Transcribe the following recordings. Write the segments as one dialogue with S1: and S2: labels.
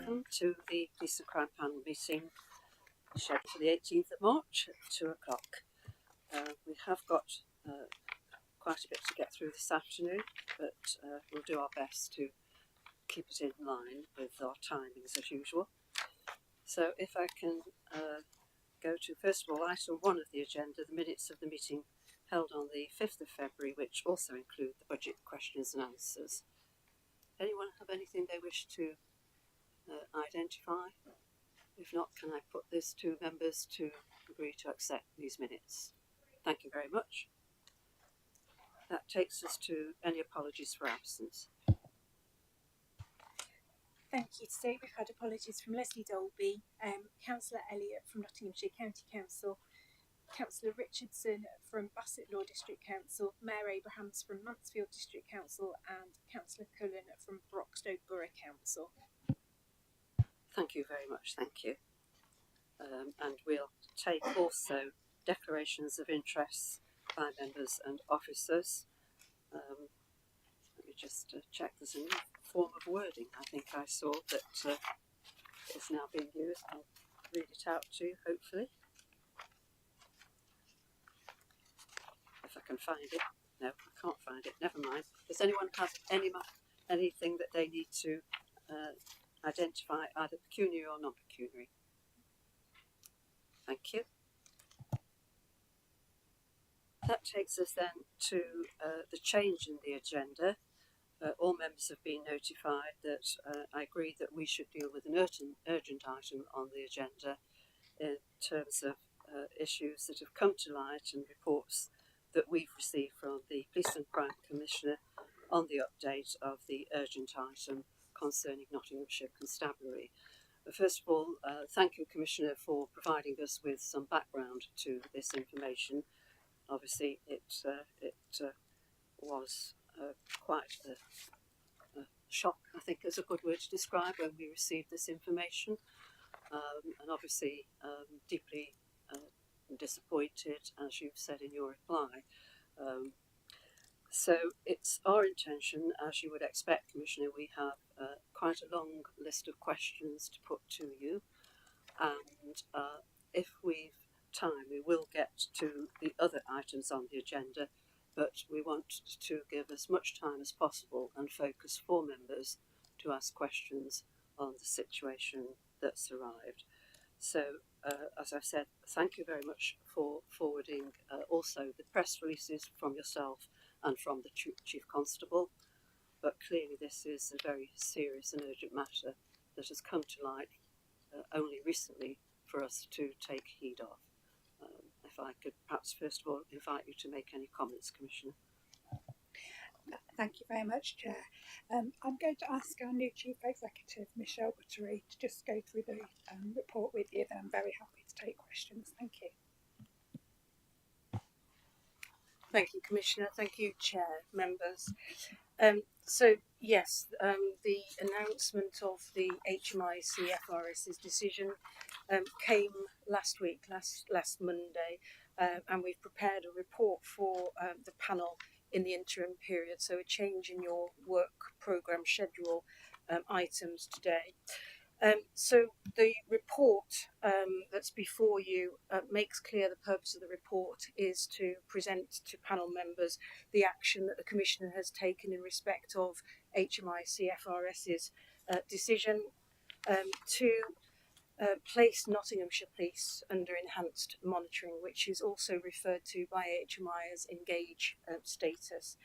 S1: welcome to the Police and Crime Panel meeting scheduled for the 18th of March at 2 o'clock. We have got quite a bit to get through this afternoon, but we'll do our best to keep it in line with our timings as usual. So if I can go to, first of all, item 1 of the agenda, the minutes of the meeting held on the 5th of February, which also include the budget questions and answers. Anyone have anything they wish to identify? If not, can I put this to members to agree to accept these minutes? Thank you very much. That takes us to any apologies for absence.
S2: Thank you. Today we've had apologies from Leslie Dolby, Councillor Elliott from Nottinghamshire County Council, Councillor Richardson from Bassett Law District Council, Mayor Abrahams from Mansfield District Council, and Councillor Cullen from Broxtowe Borough Council.
S1: Thank you very much, thank you. And we'll take also declarations of interest by members and officers. Let me just check there's a new form of wording I think I saw that is now being used. I'll read it out to you, hopefully. If I can find it. No, I can't find it. Never mind. Does anyone have anything that they need to identify, either pecuniary or non-pecuniary? Thank you. That takes us then to the change in the agenda. All members have been notified that I agreed that we should deal with an urgent item on the agenda in terms of issues that have come to light and reports that we've received from the Police and Crime Commissioner on the update of the urgent item concerning Nottinghamshire Constabulary. First of all, thank you, Commissioner, for providing us with some background to this information. Obviously, it was quite a shock, I think is a good word to describe, when we received this information, and obviously deeply disappointed, as you've said in your reply. So it's our intention, as you would expect, Commissioner, we have quite a long list of questions to put to you, and if we've time we will get to the other items on the agenda, but we want to give as much time as possible and focus for members to ask questions on the situation that's arrived. So as I've said, thank you very much for forwarding also the press releases from yourself and from the Chief Constable, but clearly this is a very serious and urgent matter that has come to light only recently for us to take heed of. If I could perhaps first of all invite you to make any comments, Commissioner.
S3: Thank you very much, Chair. I'm going to ask our new Chief Executive, Michelle Buttery, to just go through the report with you. Then I'm very happy to take questions. Thank you.
S2: Thank you, Commissioner. Thank you, Chair, members. So yes, the announcement of the HMIC FRS's decision came last week, last Monday, and we've prepared a report for the panel in the interim period, so a change in your work programme schedule items today. So the report that's before you makes clear the purpose of the report is to present to panel members the action that the Commissioner has taken in respect of HMIC FRS's decision to place Nottinghamshire Police under enhanced monitoring, which is also referred to by HMI as engage status.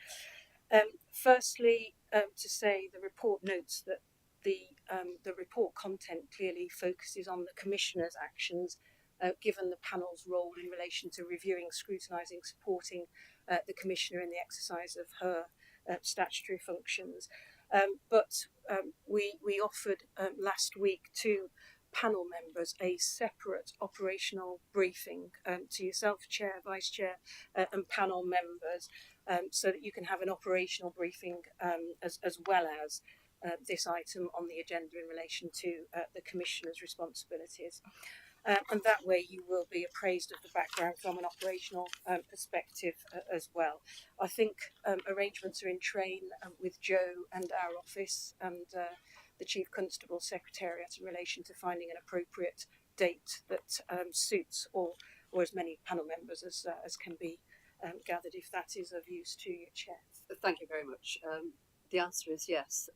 S2: Firstly, to say the report notes that the report content clearly focuses on the Commissioner's actions, given the panel's role in relation to reviewing, scrutinising, supporting the Commissioner in the exercise of her statutory functions. But we offered last week to panel members a separate operational briefing to yourself, Chair, Vice Chair, and panel members, so that you can have an operational briefing as well as this item on the agenda in relation to the Commissioner's responsibilities. And that way you will be appraised of the background from an operational perspective as well. I think arrangements are in train with Joe and our office, and the Chief Constable's Secretariat in relation to finding an appropriate date that suits all, or as many panel members as can be gathered, if that is of use to you, Chair.
S1: Thank you very much. The answer is yes.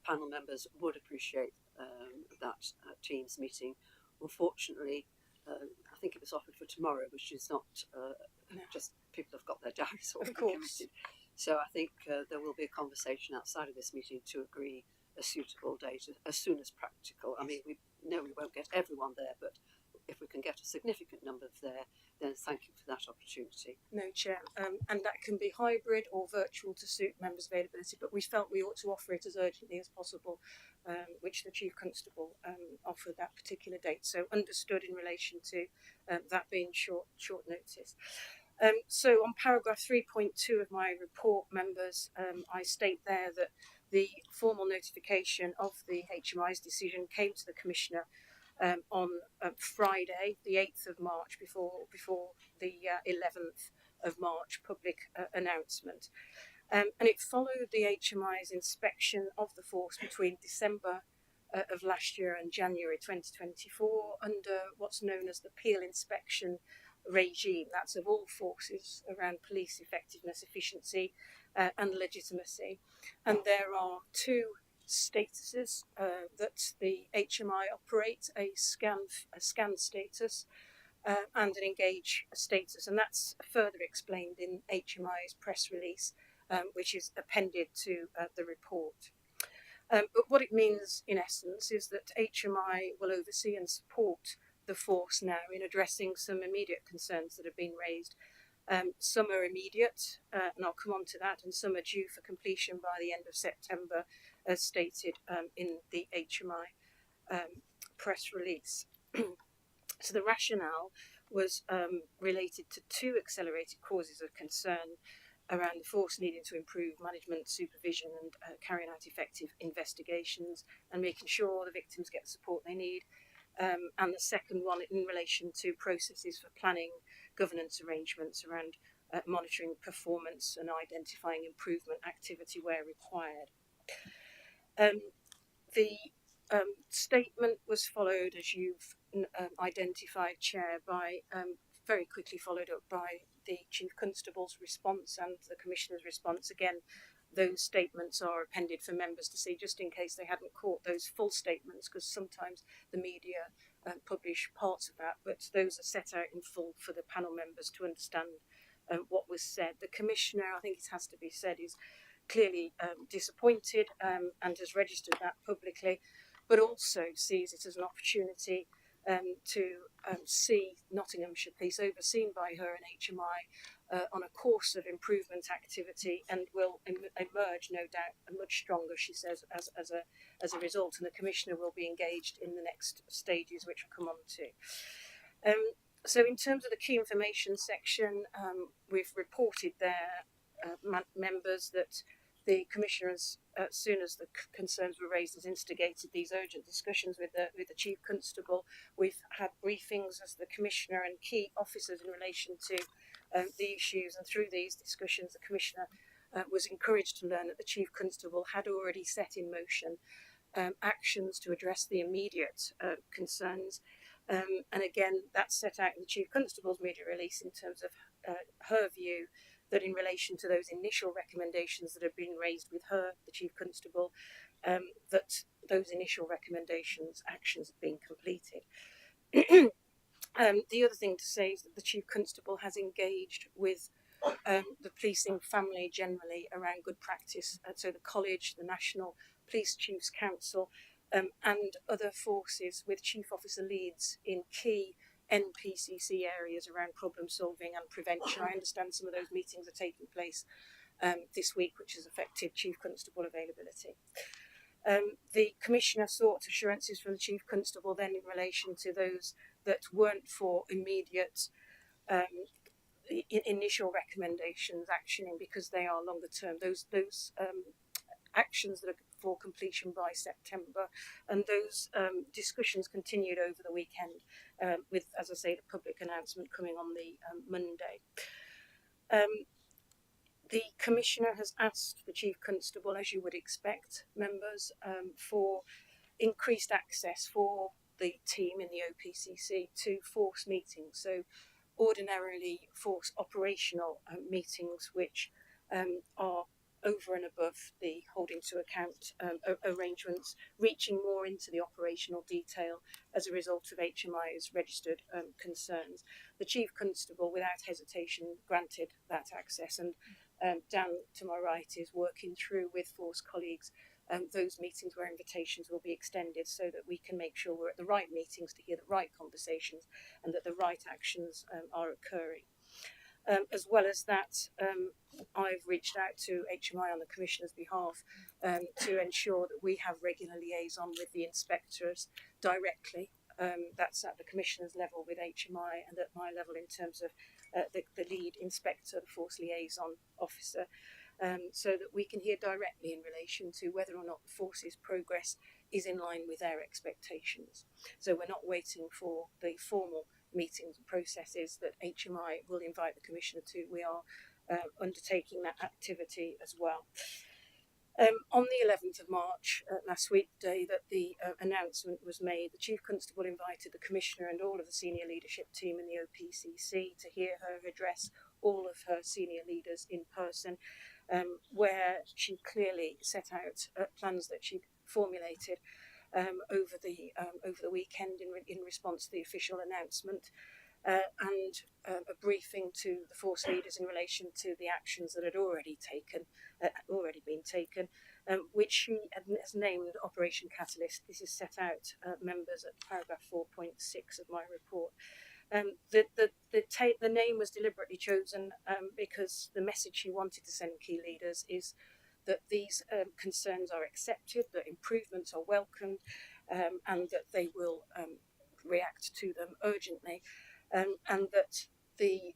S1: Panel members would appreciate that Teams meeting. Unfortunately, I think it was offered for tomorrow, which is not just people have got their diaries already committed. So I think there will be a conversation outside of this meeting to agree a suitable date as soon as practical. I mean, we know we won't get everyone there, but if we can get a significant number there, then thank you for that opportunity.
S2: No, Chair, and that can be hybrid or virtual to suit members' availability, but we felt we ought to offer it as urgently as possible, which the Chief Constable offered that particular date. So understood in relation to that being short notice. So on paragraph 3.2 of my report, members, I state there that the formal notification of the HMI's decision came to the Commissioner on Friday, the 8th of March, before the 11th of March public announcement. And it followed the HMI's inspection of the force between December of last year and January 2024 under what's known as the Peel inspection regime. That's of all forces around police effectiveness, efficiency and legitimacy. And there are two statuses that the HMI operates, a scan status and an engage status, and that's further explained in HMI's press release, which is appended to the report. But what it means in essence is that HMI will oversee and support the force now in addressing some immediate concerns that have been raised. Some are immediate, and I'll come on to that, and some are due for completion by the end of September, as stated in the HMI press release. So the rationale was related to two accelerated causes of concern around the force needing to improve management, supervision and carrying out effective investigations and making sure the victims get the support they need. And the second one in relation to processes for planning, governance arrangements around monitoring performance and identifying improvement activity where required. The statement was followed, as you've identified, Chair, by very quickly followed up by the Chief Constable's response and the Commissioner's response. Again, those statements are appended for members to see, just in case they hadn't caught those full statements, because sometimes the media publish parts of that, but those are set out in full for the panel members to understand what was said. The Commissioner, I think it has to be said, is clearly disappointed and has registered that publicly, but also sees it as an opportunity to see Nottinghamshire Police overseen by her and HMI on a course of improvement activity, and will emerge, no doubt, much stronger, she says, as a result. And the Commissioner will be engaged in the next stages, which I'll come on to. So in terms of the key information section, we've reported there, members, that the Commissioner, as soon as the concerns were raised, has instigated these urgent discussions with the Chief Constable. We've had briefings as the Commissioner and key officers in relation to the issues, and through these discussions the Commissioner was encouraged to learn that the Chief Constable had already set in motion actions to address the immediate concerns, and again that's set out in the Chief Constable's media release in terms of her view that in relation to those initial recommendations that have been raised with her, the Chief Constable, that those initial recommendations, actions have been completed. The other thing to say is that the Chief Constable has engaged with the policing family generally around good practice, so the College, the National Police Chiefs Council, and other forces with Chief Officer leads in key NPCC areas around problem solving and prevention. I understand some of those meetings are taking place this week, which has affected Chief Constable availability. The Commissioner sought assurances from the Chief Constable then in relation to those that weren't for immediate initial recommendations actioning, because they are longer term. Those actions that are for completion by September, and those discussions continued over the weekend with, as I say, the public announcement coming on the Monday. The Commissioner has asked the Chief Constable, as you would expect, members, for increased access for the team in the OPCC to force meetings. So ordinarily force operational meetings which are over and above the holding to account arrangements, reaching more into the operational detail as a result of HMI's registered concerns. The Chief Constable, without hesitation, granted that access, and Dan to my right is working through with force colleagues those meetings where invitations will be extended so that we can make sure we're at the right meetings to hear the right conversations and that the right actions are occurring. As well as that, I've reached out to HMI on the Commissioner's behalf to ensure that we have regular liaison with the inspectors directly. That's at the Commissioner's level with HMI, and at my level in terms of the lead inspector, the force liaison officer, so that we can hear directly in relation to whether or not the force's progress is in line with their expectations. So we're not waiting for the formal meetings and processes that HMI will invite the Commissioner to. We are undertaking that activity as well. On the 11th of March, last week, the day that the announcement was made, the Chief Constable invited the Commissioner and all of the senior leadership team in the OPCC to hear her address all of her senior leaders in person, where she clearly set out plans that she'd formulated over the weekend in response to the official announcement, and a briefing to the force leaders in relation to the actions that had already been taken, which she has named Operation Catalyst. This is set out, members, at paragraph 4.6 of my report. The name was deliberately chosen because the message she wanted to send key leaders is that these concerns are accepted, that improvements are welcomed, and that they will react to them urgently, and that the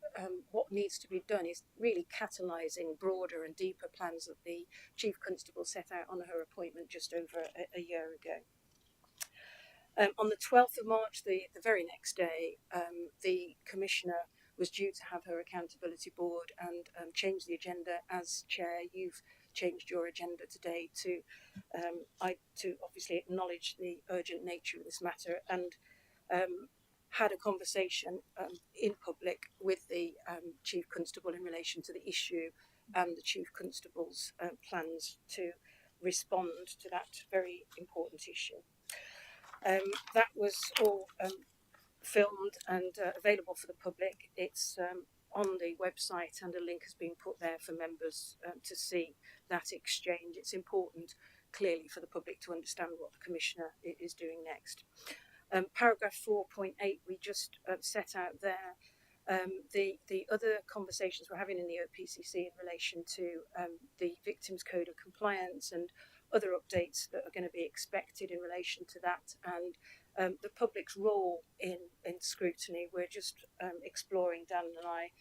S2: what needs to be done is really catalysing broader and deeper plans that the Chief Constable set out on her appointment just over a year ago. On the 12th of March, the very next day, the Commissioner was due to have her accountability board and change the agenda. As Chair, you've changed your agenda today to obviously acknowledge the urgent nature of this matter, and had a conversation in public with the Chief Constable in relation to the issue and the Chief Constable's plans to respond to that very important issue. That was all filmed and available for the public. It's on the website, and a link has been put there for members to see that exchange. It's important, clearly, for the public to understand what the Commissioner is doing next. Paragraph 4.8 we just set out there. The other conversations we're having in the OPCC in relation to the Victims Code of Compliance and other updates that are going to be expected in relation to that, and the public's role in scrutiny. We're just exploring, Dan and I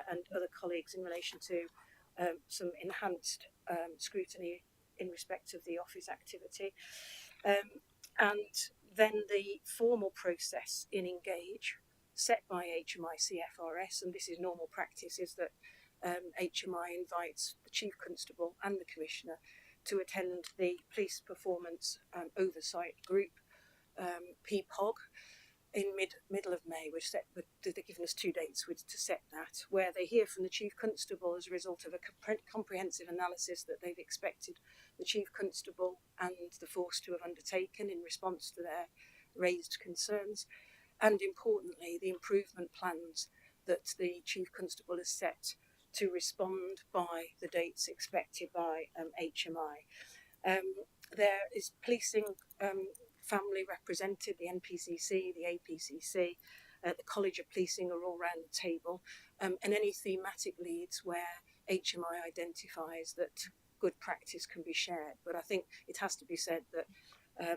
S2: and other colleagues, in relation to some enhanced scrutiny in respect of the office activity. And then the formal process in Engage set by HMI CFRS, and this is normal practice, is that HMI invites the Chief Constable and the Commissioner to attend the Police Performance Oversight Group, PPOG, in middle of May. They've given us 2 dates to set that, where they hear from the Chief Constable as a result of a comprehensive analysis that they've expected the Chief Constable and the force to have undertaken in response to their raised concerns, and importantly the improvement plans that the Chief Constable has set to respond by the dates expected by HMI. There is policing family represented, the NPCC, the APCC, the College of Policing are all round the table, and any thematic leads where HMI identifies that good practice can be shared. But I think it has to be said that,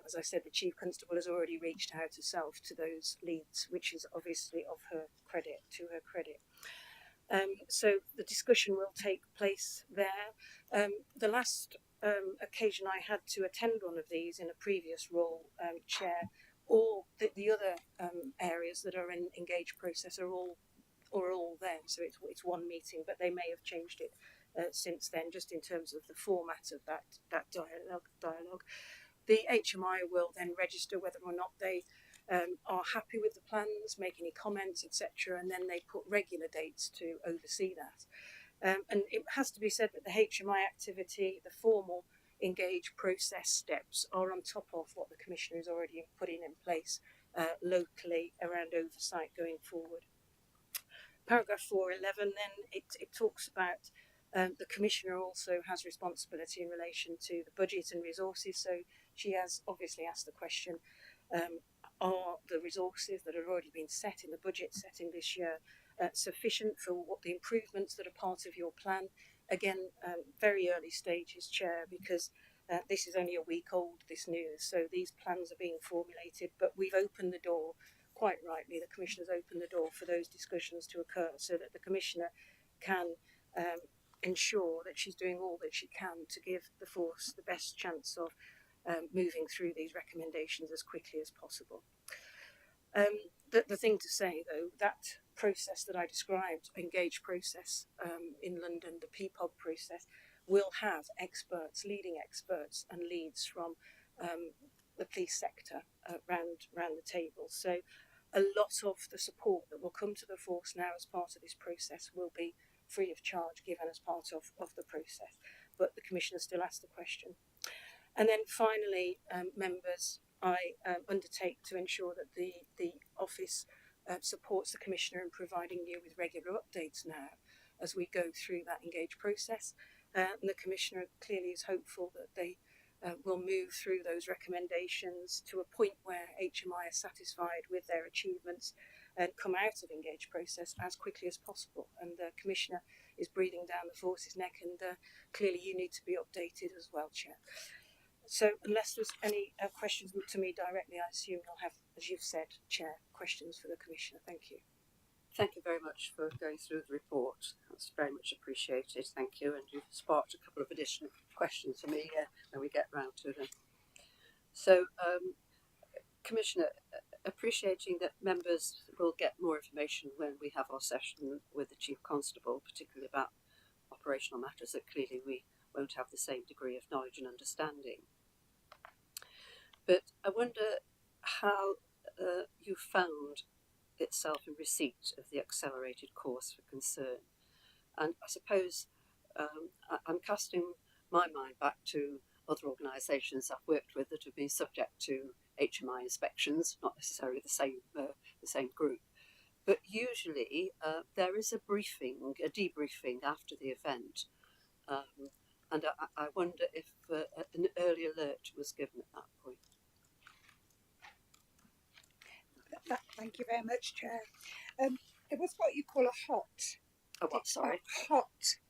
S2: as I said, the Chief Constable has already reached out herself to those leads, which is obviously of her credit, to her credit. So the discussion will take place there. The last occasion I had to attend one of these in a previous role, Chair, all the other areas that are in engaged process are all there. So it's one meeting, but they may have changed it since then, just in terms of the format of that dialogue. The HMI will then register whether or not they are happy with the plans, make any comments, etc., and then they put regular dates to oversee that. And it has to be said that the HMI activity, the formal engage process steps, are on top of what the Commissioner is already putting in place locally around oversight going forward. Paragraph 411 then, it talks about the Commissioner also has responsibility in relation to the budget and resources. So she has obviously asked the question, are the resources that have already been set in the budget setting this year sufficient for what the improvements that are part of your plan? Again, very early stages, Chair, because this is only a week old, this news. So these plans are being formulated, but we've opened the door. Quite rightly, the Commissioner's opened the door for those discussions to occur so that the Commissioner can ensure that she's doing all that she can to give the force the best chance of moving through these recommendations as quickly as possible. The thing to say, though, that process that I described, engage process in London, the PPOG process, will have experts, leading experts and leads from the police sector round the table. So a lot of the support that will come to the force now as part of this process will be free of charge given as part of the process. But the Commissioner still asked the question. And then finally, members, I undertake to ensure that the office supports the Commissioner in providing you with regular updates now as we go through that engage process. And the Commissioner clearly is hopeful that they will move through those recommendations to a point where HMI are satisfied with their achievements and come out of engage process as quickly as possible. And the Commissioner is breathing down the force's neck, and clearly you need to be updated as well, Chair. So unless there's any questions to me directly, I assume you'll have, as you've said, Chair, questions for the Commissioner. Thank you.
S1: Thank you very much for going through the report. That's very much appreciated. Thank you. And you've sparked a couple of additional questions for me when we get round to them. So, Commissioner, appreciating that members will get more information when we have our session with the Chief Constable, particularly about operational matters that clearly we won't have the same degree of knowledge and understanding. But I wonder how you found itself in receipt of the accelerated course for concern. And I suppose I'm casting my mind back to other organisations I've worked with that have been subject to HMI inspections, not necessarily the same group, but usually there is a debriefing after the event, and I wonder if an early alert was given at that point.
S3: Thank you very much, Chair. It was what you call a hot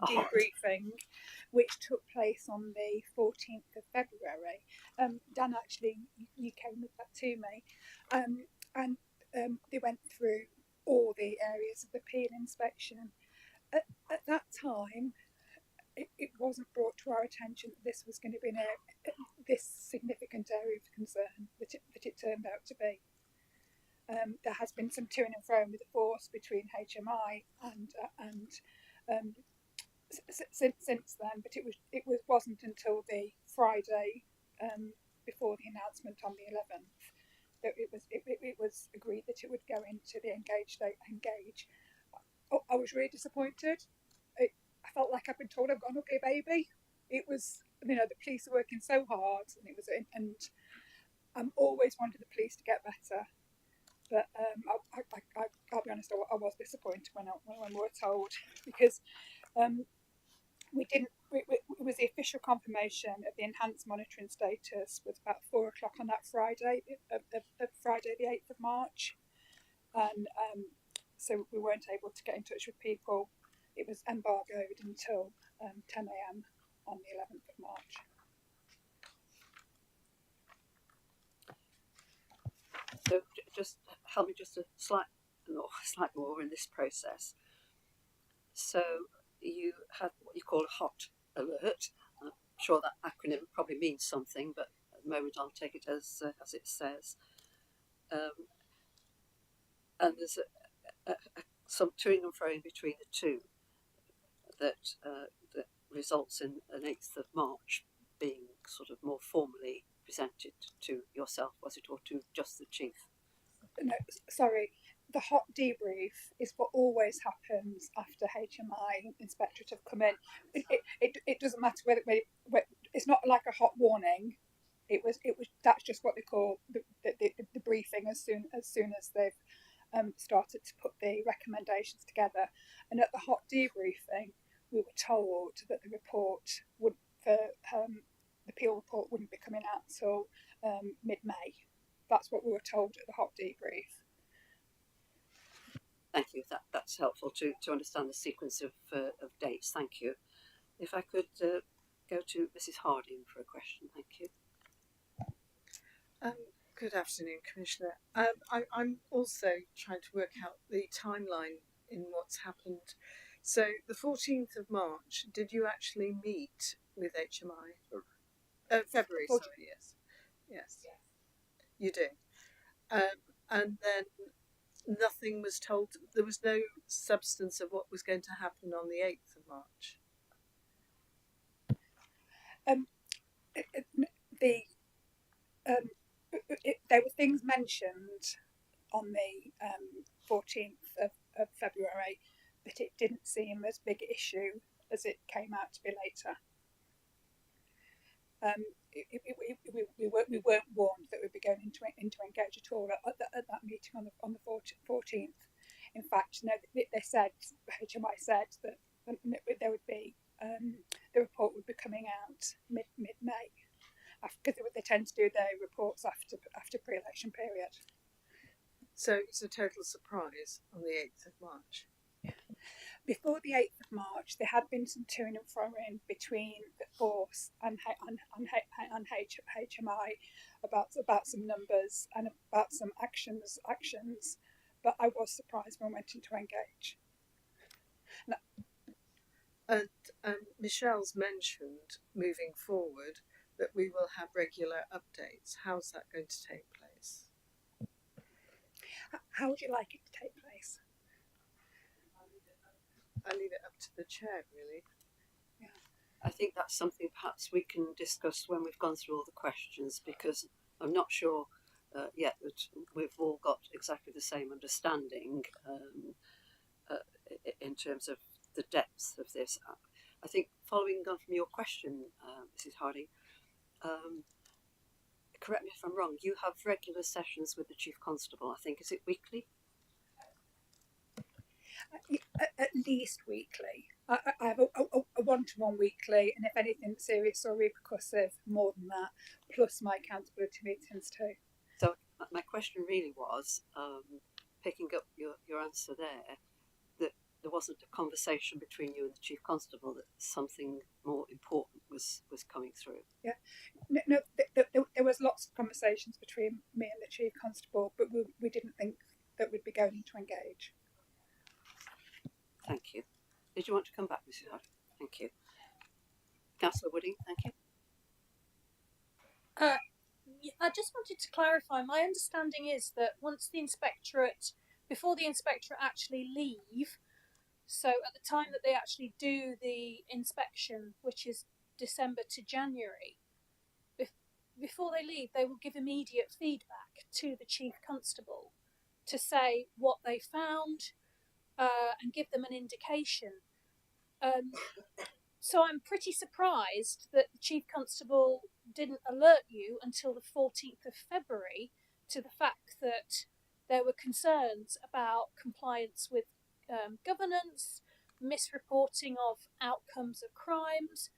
S3: debriefing, which took place on the 14th of February. Dan, actually, you came with that to me, and they went through all the areas of the peel inspection. At that time, it wasn't brought to our attention that this was going to be this significant area of concern that it turned out to be. There has been some to and fro with the force between HMI and since then, but it wasn't until the Friday before the announcement on the 11th that it was agreed that it would go into the engage. I was really disappointed. I felt like I've been told I've got an ugly baby. It was, the police are working so hard, and I'm always wanted the police to get better. But I'll be honest, I was disappointed when we were told, because it was the official confirmation of the enhanced monitoring status was about 4 o'clock on that Friday, Friday the 8th of March. And so we weren't able to get in touch with people. It was embargoed until 10 a.m. on the 11th of March.
S1: So just help me just a slight more in this process. So you had what you call a hot alert. I'm sure that acronym probably means something, but at the moment I'll take it as it says. And there's some toing and froing between the two that results in an 8th of March being sort of more formally presented to yourself, was it, or to just the chief?
S3: No, sorry. The hot debrief is what always happens after HMI and Inspectorate have come in. It doesn't matter whether it's not like a hot warning. It was that's just what they call the briefing as soon as they've started to put the recommendations together. And at the hot debriefing, we were told that the appeal report wouldn't be coming out until mid-May. That's what we were told at the hot debrief.
S1: Thank you. That's helpful to understand the sequence of dates. Thank you. If I could go to Mrs. Harding for a question. Thank you.
S4: Good afternoon, Commissioner. I'm also trying to work out the timeline in what's happened. So the 14th of March, did you actually meet with HMI? February, sorry, yes. You did. And then nothing was told, there was no substance of what was going to happen on the 8th of March.
S3: There were things mentioned on the 14th of February, but it didn't seem as big an issue as it came out to be later. We weren't warned that we'd be going into engage at all at that meeting on the 14th. In fact, no, they said, HMI said that there would be the report would be coming out mid-May, because they tend to do their reports after pre-election period.
S4: So it's a total surprise on the 8th of March.
S3: Before the 8th of March, there had been some to and fro-in between the force and HMI about some numbers and about some actions. But I was surprised when I went into engage.
S4: And Michelle's mentioned moving forward that we will have regular updates. How's that going to take place?
S3: How would you like it to take place?
S4: I leave it up to the chair, really.
S3: Yeah.
S1: I think that's something perhaps we can discuss when we've gone through all the questions, because I'm not sure yet that we've all got exactly the same understanding in terms of the depth of this. I think following on from your question, Mrs. Harding, correct me if I'm wrong, you have regular sessions with the Chief Constable, I think. Is it weekly?
S3: At least weekly. I have a one-to-one weekly, and if anything serious or repercussive, more than that, plus my accountability meetings too.
S1: So my question really was, picking up your answer there, that there wasn't a conversation between you and the Chief Constable, that something more important was coming through.
S3: Yeah, no, there was lots of conversations between me and the Chief Constable, but we didn't think that we'd be going into engage.
S1: Thank you. Did you want to come back, Mrs. Harding? Thank you. Councillor Wooding, thank you.
S5: I just wanted to clarify, my understanding is that once the Inspectorate, before the Inspectorate actually leave, so at the time that they actually do the inspection, which is December to January, before they leave, they will give immediate feedback to the Chief Constable to say what they found, and give them an indication. So I'm pretty surprised that the Chief Constable didn't alert you until the 14th of February to the fact that there were concerns about compliance with governance, misreporting of outcomes of crimes,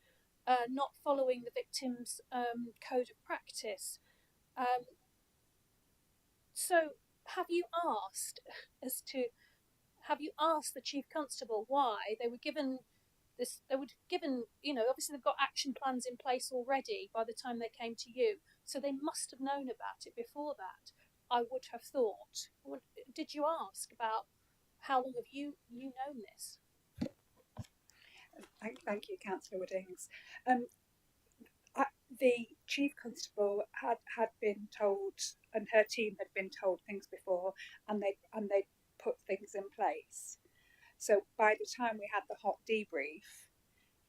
S5: not following the victim's code of practice. So have you asked the Chief Constable why they were given this? They were given, obviously they've got action plans in place already by the time they came to you, so they must have known about it before that, I would have thought. Did you ask about how long have you known this?
S3: Thank you, Councillor Woodings. The Chief Constable had been told, and her team had been told things before, and they put things in place. So by the time we had the hot debrief,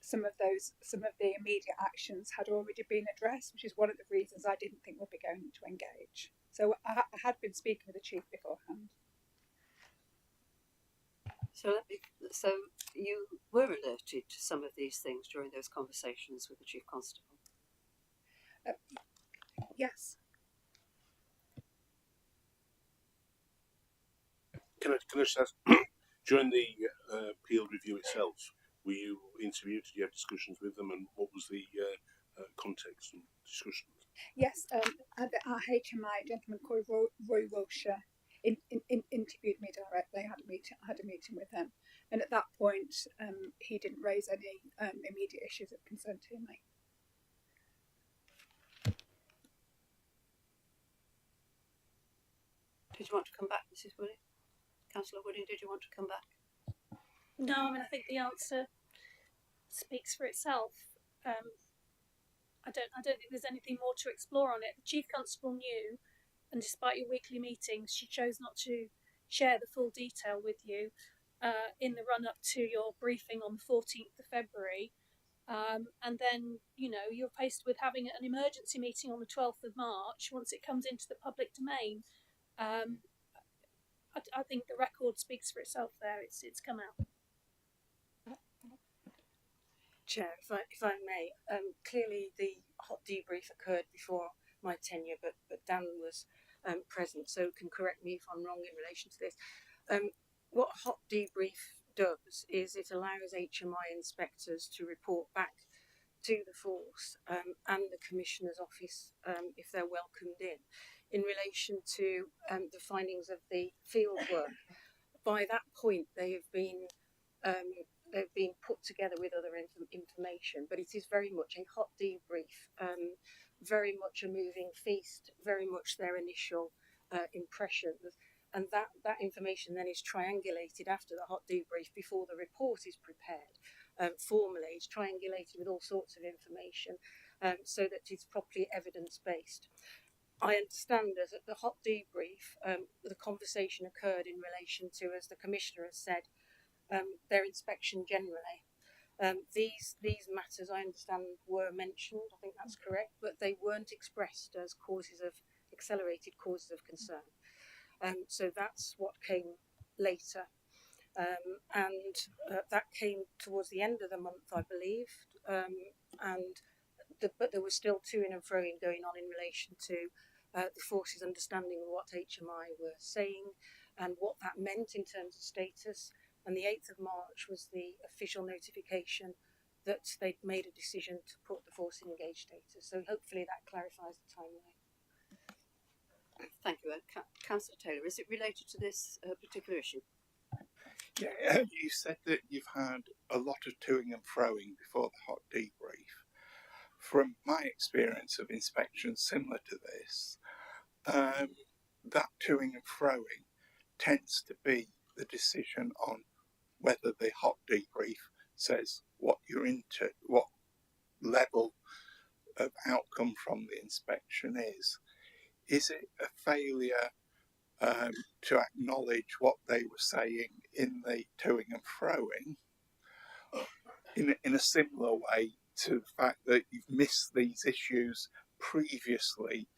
S3: some of the immediate actions had already been addressed, which is one of the reasons I didn't think we'd be going to engage. So I had been speaking with the chief beforehand.
S1: So you were alerted to some of these things during those conversations with the chief constable.
S3: Yes.
S6: Can I just ask, during the appeal review itself, were you interviewed? Did you have discussions with them, and what was the context and discussions?
S3: Yes, our HMI, a gentleman called Roy Wilshire, interviewed me directly. I had a meeting with him, and at that point, he didn't raise any immediate issues of concern to me.
S1: Did you want to come back, Mrs. Wooding? Councillor Wooding, did you want to come back?
S5: No, I mean, I think the answer speaks for itself. I don't think there's anything more to explore on it. The chief constable knew, and despite your weekly meetings, she chose not to share the full detail with you in the run up to your briefing on the 14th of February. And then, you're faced with having an emergency meeting on the 12th of March once it comes into the public domain. I think the record speaks for itself there. It's come out.
S2: Chair, if I may, clearly the hot debrief occurred before my tenure, but Dan was present, so can correct me if I'm wrong in relation to this. What hot debrief does is it allows HMI inspectors to report back to the force and the Commissioner's office if they're welcomed in relation to the findings of the field work. By that point, they've been put together with other information, but it is very much a hot debrief, very much a moving feast, very much their initial impressions, and that information then is triangulated after the hot debrief before the report is prepared. Formally, it's triangulated with all sorts of information so that it's properly evidence-based. I understand as at the hot debrief, the conversation occurred in relation to, as the Commissioner has said, their inspection generally. These matters, I understand, were mentioned, I think that's correct, but they weren't expressed as accelerated causes of concern. So that's what came later. And that came towards the end of the month, I believe, but there was still to-ing and fro-ing going on in relation to the force's understanding of what HMI were saying and what that meant in terms of status. And the 8th of March was the official notification that they'd made a decision to put the force in engaged status. So hopefully that clarifies the timeline.
S1: Thank you. Councillor Taylor, is it related to this particular issue?
S7: Yeah, you said that you've had a lot of toing and froing before the hot debrief. From my experience of inspections similar to this, that toing and froing tends to be the decision on whether the hot debrief says what you're into, what level of outcome from the inspection is. Is it a failure to acknowledge what they were saying in the toing and froing in a similar way to the fact that you've missed these issues previously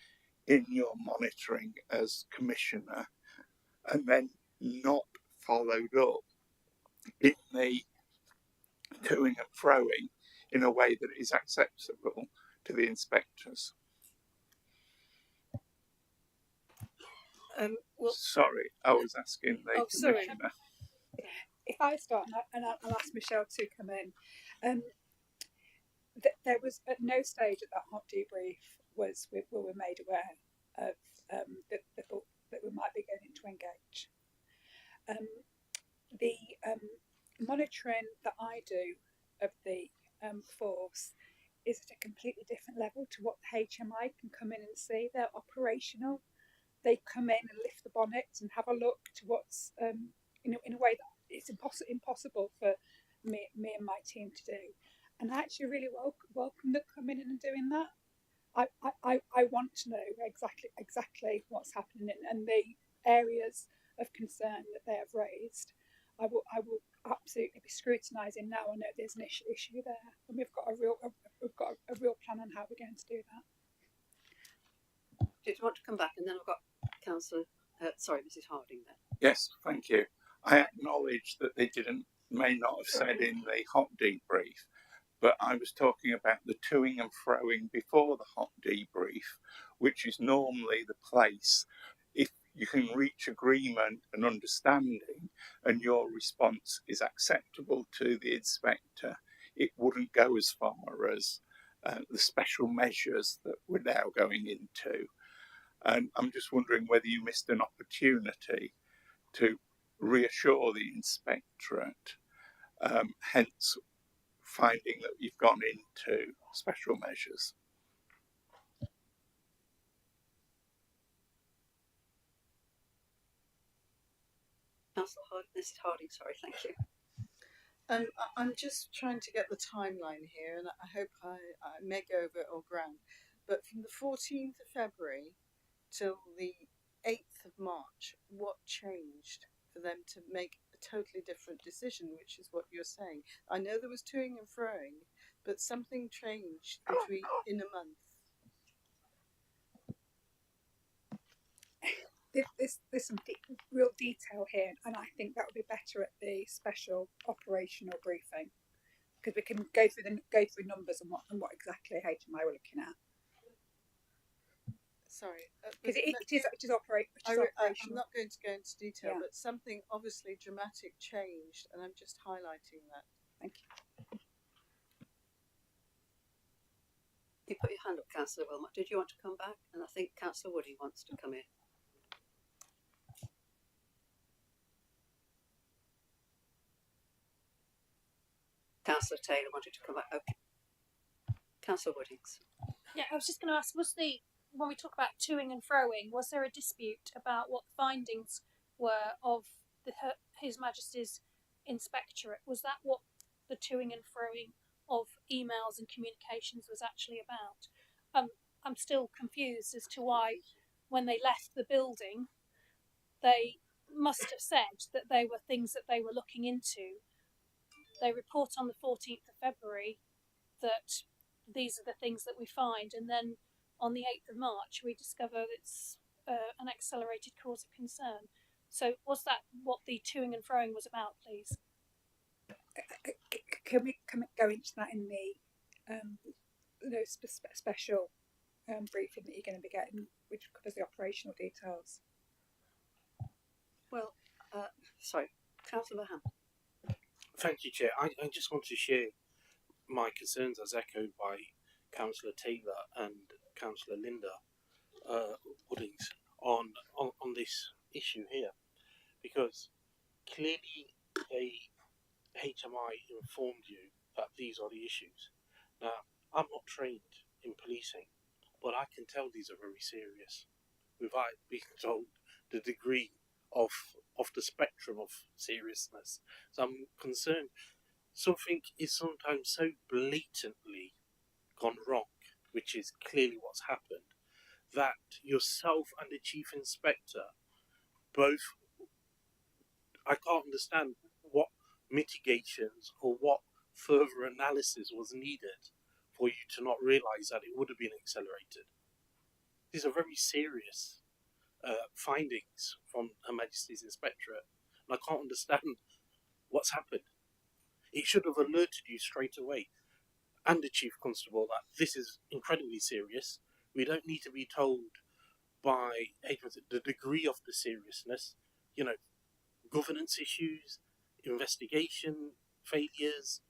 S7: in your monitoring as Commissioner and then not followed up in the toing and froing in a way that is acceptable to the inspectors? Sorry, I was asking the Commissioner.
S3: If I start, and I'll ask Michelle to come in, there was at no stage at that hot debrief were we made aware of that we might be going to engage. The monitoring that I do of the force is at a completely different level to what the HMI can come in and see. They're operational. They come in and lift the bonnet and have a look to what's in a way that it's impossible for me and my team to do. And I actually really welcome them coming in and doing that. I want to know exactly what's happening and the areas of concern that they have raised. I will absolutely be scrutinising now. I know there's an issue there, and we've got a real plan on how we're going to do that.
S1: Do you want to come back? And then I've got Councillor, Mrs. Harding there.
S7: Yes, thank you. I acknowledge that they may not have said in the hot debrief, but I was talking about the toing and froing before the hot debrief, which is normally the place if you can reach agreement and understanding and your response is acceptable to the inspector, it wouldn't go as far as the special measures that we're now going into. And I'm just wondering whether you missed an opportunity to reassure the Inspectorate, hence finding that you've gone into special measures.
S1: Councillor Harding, Mrs. Harding, sorry, thank you.
S4: I'm just trying to get the timeline here, and I hope I may go over it all ground. But from the 14th of February till the 8th of March, what changed for them to make a totally different decision, which is what you're saying? I know there was toing and froing, but something changed in a month.
S3: There's some real detail here, and I think that would be better at the special operational briefing, because we can go through numbers and what exactly HMI we're looking at.
S4: Sorry,
S3: because it is operational.
S4: I'm not going to go into detail,
S3: Yeah.
S4: but something obviously dramatic changed, and I'm just highlighting that.
S3: Thank you.
S1: You put your hand up, Councillor Wilmot. Did you want to come back? And I think Councillor Woody wants to come in. Councillor Taylor wanted to come back. Okay. Councillor Woodings.
S5: Yeah, I was just going to ask, when we talk about toing and froing, was there a dispute about what the findings were of His Majesty's Inspectorate? Was that what the toing and froing of emails and communications was actually about? I'm still confused as to why, when they left the building, they must have said that they were things that they were looking into. They report on the 14th of February that these are the things that we find, and then on the 8th of March we discover it's an accelerated cause of concern. So was that what the toing and froing was about, please?
S3: Can we go into that in the special briefing that you're going to be getting, which covers the operational details?
S1: Well, sorry, Councillor Ham.
S8: Thank you, Chair. I just want to share my concerns as echoed by Councillor Taylor and Councillor Linda Woodings on this issue here, because clearly HMI informed you that these are the issues. Now, I'm not trained in policing, but I can tell these are very serious without being told the degree of the spectrum of seriousness. So I'm concerned something is sometimes so blatantly gone wrong, which is clearly what's happened, that yourself and the Chief Inspector both, I can't understand what mitigations or what further analysis was needed for you to not realise that it would have been accelerated. These are very serious findings from Her Majesty's Inspectorate, and I can't understand what's happened. It should have alerted you straight away, and the Chief Constable, that this is incredibly serious. We don't need to be told by the degree of the seriousness, governance issues, investigation failures,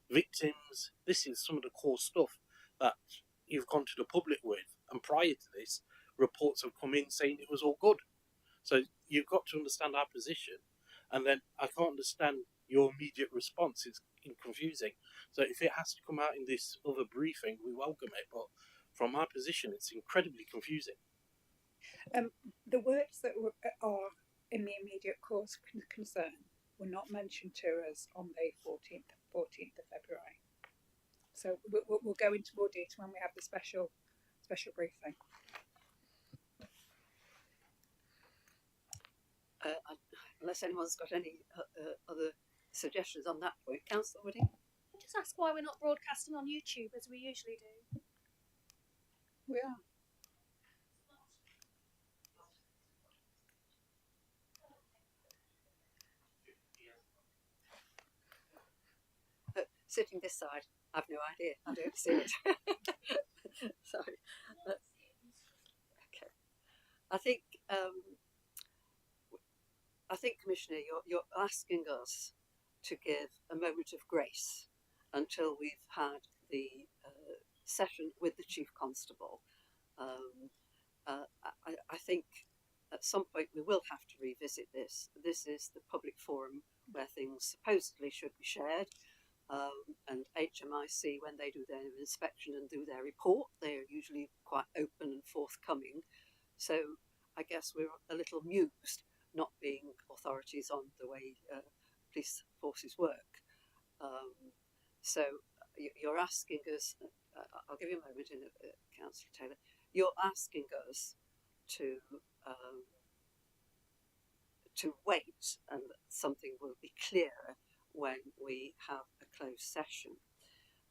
S8: victims. This is some of the core stuff that you've gone to the public with, and prior to this, reports have come in saying it was all good. So you've got to understand our position, and then I can't understand your immediate response. It's confusing. So if it has to come out in this other briefing, we welcome it, but from our position, it's incredibly confusing.
S3: The words that are in the immediate cause of concern were not mentioned to us on the 14th of February. So we'll go into more detail when we have the special briefing.
S1: unless anyone's got any other suggestions on that point. Councillor Woody?
S5: Just ask why we're not broadcasting on YouTube as we usually do.
S3: We are.
S1: Sitting this side, I've no idea. I don't see it. Sorry. Okay. I think, Commissioner, you're asking us to give a moment of grace until we've had the session with the Chief Constable. I think at some point we will have to revisit this. This is the public forum where things supposedly should be shared. And HMIC, when they do their inspection and do their report, they are usually quite open and forthcoming. So I guess we're a little amused not being authorities on the way police forces work. So you're asking us, I'll give you a moment, Councillor Taylor, you're asking us to wait, and something will be clearer when we have a closed session.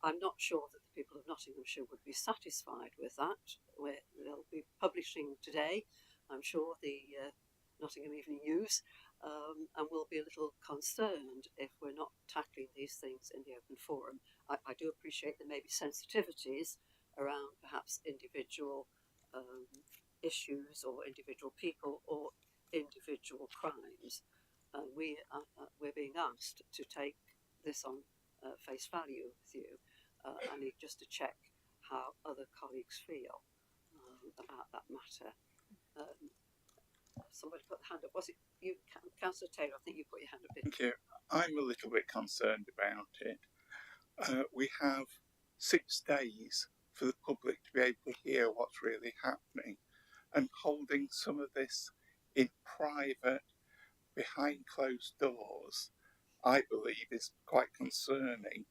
S1: I'm not sure that the people of Nottinghamshire would be satisfied with that. They'll be publishing today, I'm sure, the Nottingham Evening News, and will be a little concerned if we're not tackling these things in the open forum. I do appreciate there may be sensitivities around perhaps individual issues or individual people or individual crimes. We're being asked to take this on face value with you. I need just to check how other colleagues feel about that matter. Somebody put the hand up. Was it you, Councillor Taylor? I think you put your hand up.
S7: Thank you. I'm a little bit concerned about it. We have 6 days for the public to be able to hear what's really happening, and holding some of this in private, behind closed doors, I believe is quite concerning,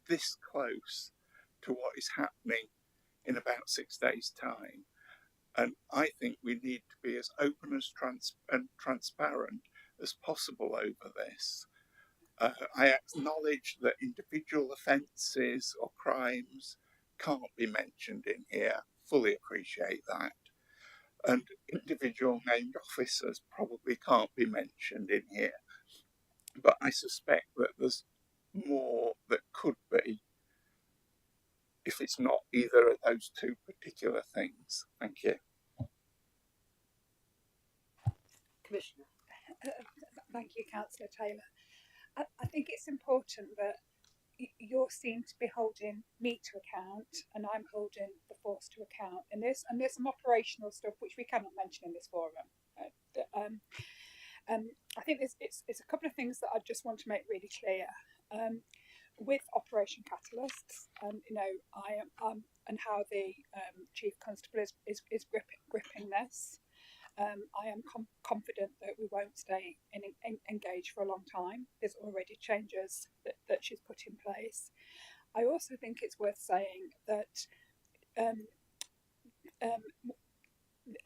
S7: this close to what is happening in about 6 days' time. And I think we need to be as open and transparent as possible over this. I acknowledge that individual offences or crimes can't be mentioned in here, fully appreciate that. And individual named officers probably can't be mentioned in here. But I suspect that there's more that could be, if it's not either of those two particular things. Thank you.
S1: Commissioner.
S3: Thank you, Councillor Taylor. I think it's important that you're seen to be holding me to account, and I'm holding the force to account. And there's some operational stuff which we cannot mention in this forum. I think it's a couple of things that I just want to make really clear. With Operation Catalysts, I am and how the Chief Constable is gripping this. I am confident that we won't stay engaged for a long time. There's already changes that she's put in place. I also think it's worth saying that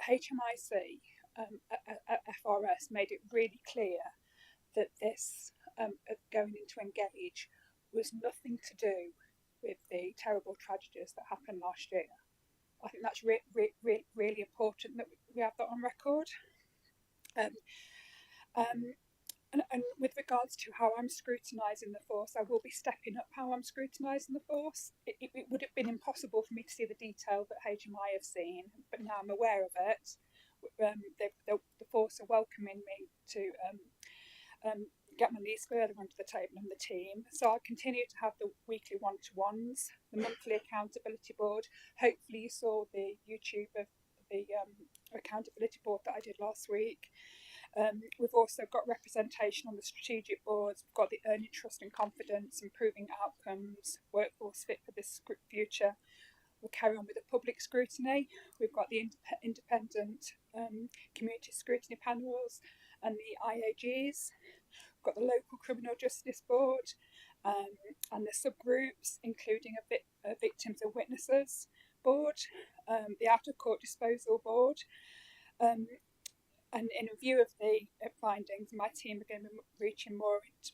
S3: HMIC FRS made it really clear that this going into engage was nothing to do with the terrible tragedies that happened last year. I think that's really important that we have that on record. And with regards to how I'm scrutinising the force, I will be stepping up how I'm scrutinising the force. It would have been impossible for me to see the detail that HMI have seen, but now I'm aware of it. The force are welcoming me to get my knees further under the table and the team. So I'll continue to have the weekly one-to-ones, the monthly accountability board. Hopefully you saw the YouTube of the accountability board that I did last week. We've also got representation on the strategic boards. We've got the earning trust and confidence, improving outcomes, workforce fit for this future. We'll carry on with the public scrutiny. We've got the independent community scrutiny panels and the IAGs. We've got the local criminal justice board and the subgroups, including a victims and witnesses board, the out of court disposal board. And in view of the findings, my team are going to be reaching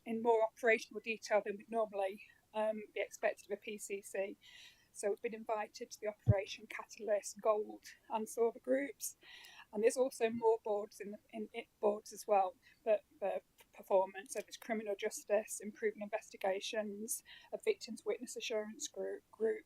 S3: in more operational detail than would normally be expected of a PCC. So we've been invited to the Operation Catalyst Gold and Silver groups, and there's also more boards in boards as well for performance. So there's criminal justice, improving investigations, a victims witness assurance group,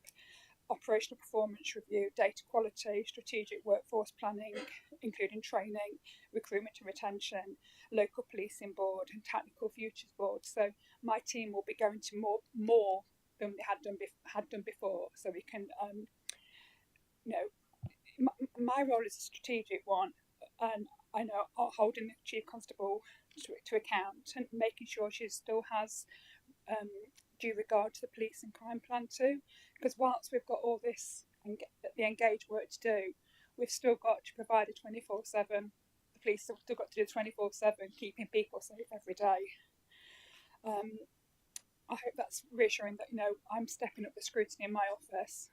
S3: operational performance review, data quality, strategic workforce planning, including training, recruitment and retention, local policing board, and technical futures board. So my team will be going to more than we had done before. So we can, my role is a strategic one, and I know holding the chief constable to account and making sure she still has due regard to the police and crime plan too, because whilst we've got all this and the engaged work to do, we've still got to provide a 24/7. The police have still got to do 24/7, keeping people safe every day. I hope that's reassuring that I'm stepping up the scrutiny in my office.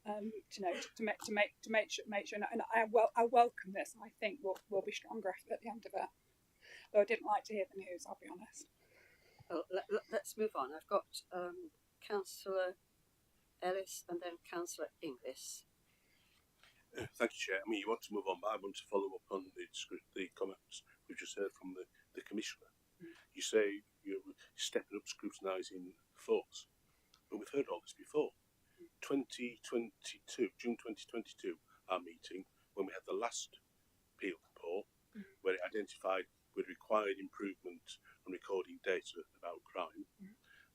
S3: To make sure, and I welcome this. I think we'll be stronger at the end of it. Though I didn't like to hear the news, I'll be honest.
S1: Well, let's move on. I've got Councillor Ellis and then Councillor Inglis.
S6: Thank you, Chair. I mean, you want to move on, but I want to follow up on the comments we've just heard from the Commissioner. You say you're stepping up scrutinising force, but we've heard all this before. 2022, June 2022, our meeting, when we had the last Peel report, where it identified with required improvement on recording data about crime.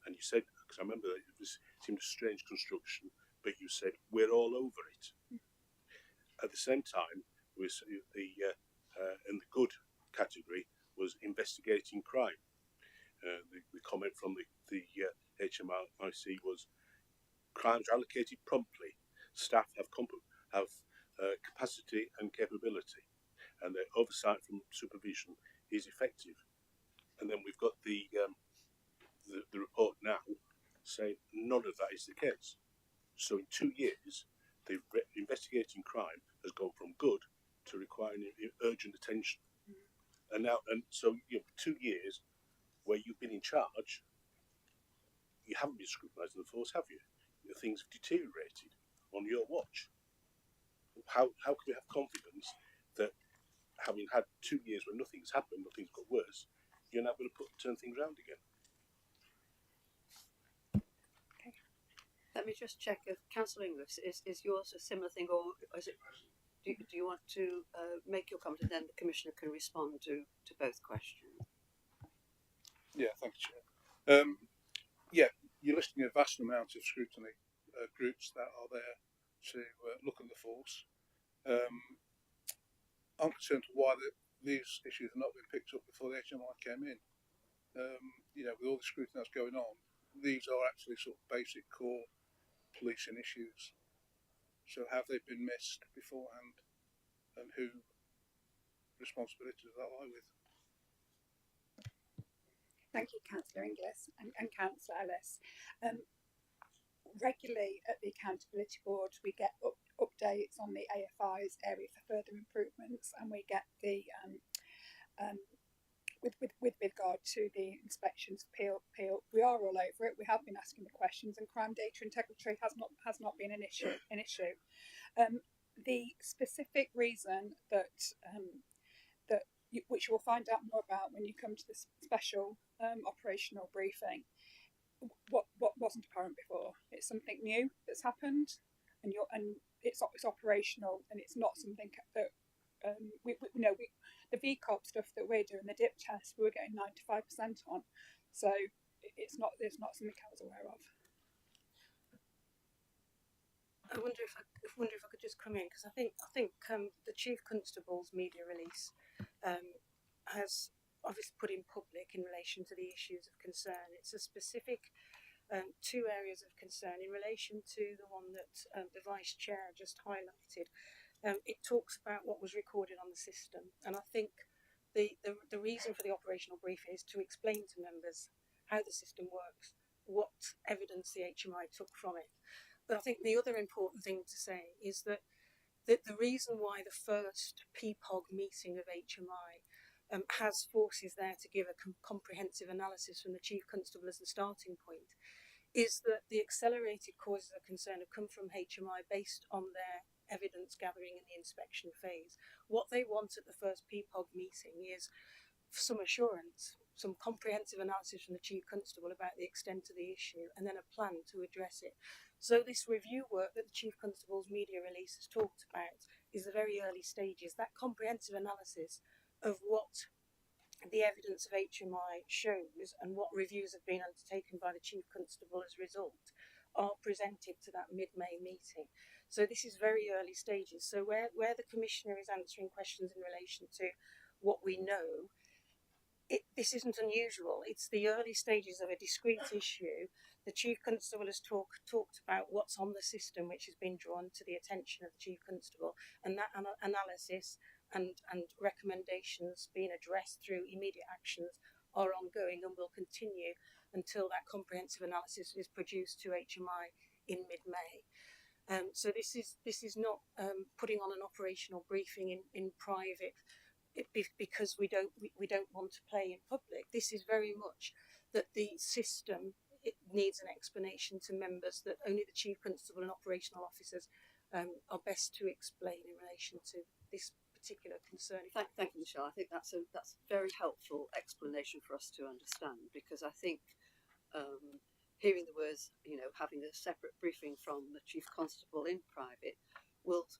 S6: And you said, because I remember that it seemed a strange construction, but you said, we're all over it. At the same time, in the good category was investigating crime. The comment from the HMIC was, crimes are allocated promptly, staff have capacity and capability, and their oversight from supervision is effective. And then we've got the report now saying none of that is the case. So in 2 years, the investigating crime has gone from good to requiring urgent attention. And so 2 years where you've been in charge, you haven't been scrutinising the force, have you? Things have deteriorated on your watch. How can we have confidence that, having had 2 years where nothing's happened, nothing's got worse, you're not going to turn things around again?
S1: Okay. Let me just check if Councillor Inglis is yours a similar thing, or is it? Do you want to make your comment and then the Commissioner can respond to both questions?
S9: Yeah, thank you, Chair. Yeah, you're listing a vast amount of scrutiny groups that are there to look at the force. I'm concerned why these issues have not been picked up before the HMI came in. With all the scrutiny that's going on, these are actually sort of basic core policing issues. So have they been missed beforehand, and who responsibility does that lie with?
S3: Thank you, Councillor Inglis and Councillor Ellis. Regularly at the Accountability Board, we get updates on the AFI's area for further improvements, and we get the with regard to the inspections Peel. We are all over it. We have been asking the questions, and crime data integrity has not been an issue. The specific reason which you will find out more about when you come to this special operational briefing, what wasn't apparent before. It's something new that's happened, and it's operational, and it's not something that the VCOP stuff that we're doing, the dip test, we were getting 95% on, so it's not something I was aware of.
S2: I wonder if I could just come in, because I think the Chief Constable's media release has obviously put in public in relation to the issues of concern. It's a specific 2 areas of concern in relation to the one that the Vice Chair just highlighted. It talks about what was recorded on the system, and I think the reason for the operational briefing is to explain to members how the system works, what evidence the HMI took from it. But I think the other important thing to say is that the reason why the first PPOG meeting of HMI has forces there to give a comprehensive analysis from the Chief Constable as the starting point is that the accelerated causes of concern have come from HMI based on their evidence gathering in the inspection phase. What they want at the first PPOG meeting is some assurance, some comprehensive analysis from the Chief Constable about the extent of the issue, and then a plan to address it. So this review work that the Chief Constable's media release has talked about is the very early stages. That comprehensive analysis of what the evidence of HMI shows and what reviews have been undertaken by the Chief Constable as a result are presented to that mid-May meeting. So this is very early stages. So where the Commissioner is answering questions in relation to what we know, this isn't unusual. It's the early stages of a discrete issue. The Chief Constable has talked about what's on the system, which has been drawn to the attention of the Chief Constable, and that analysis and recommendations being addressed through immediate actions are ongoing and will continue until that comprehensive analysis is produced to HMI in mid-May. So this is not putting on an operational briefing in private because we don't want to play in public. This is very much that the system, it needs an explanation to members that only the Chief Constable and operational officers are best to explain in relation to this particular concern.
S1: Thank you, Michelle. I think that's a very helpful explanation for us to understand, because I think hearing the words, having a separate briefing from the Chief Constable in private will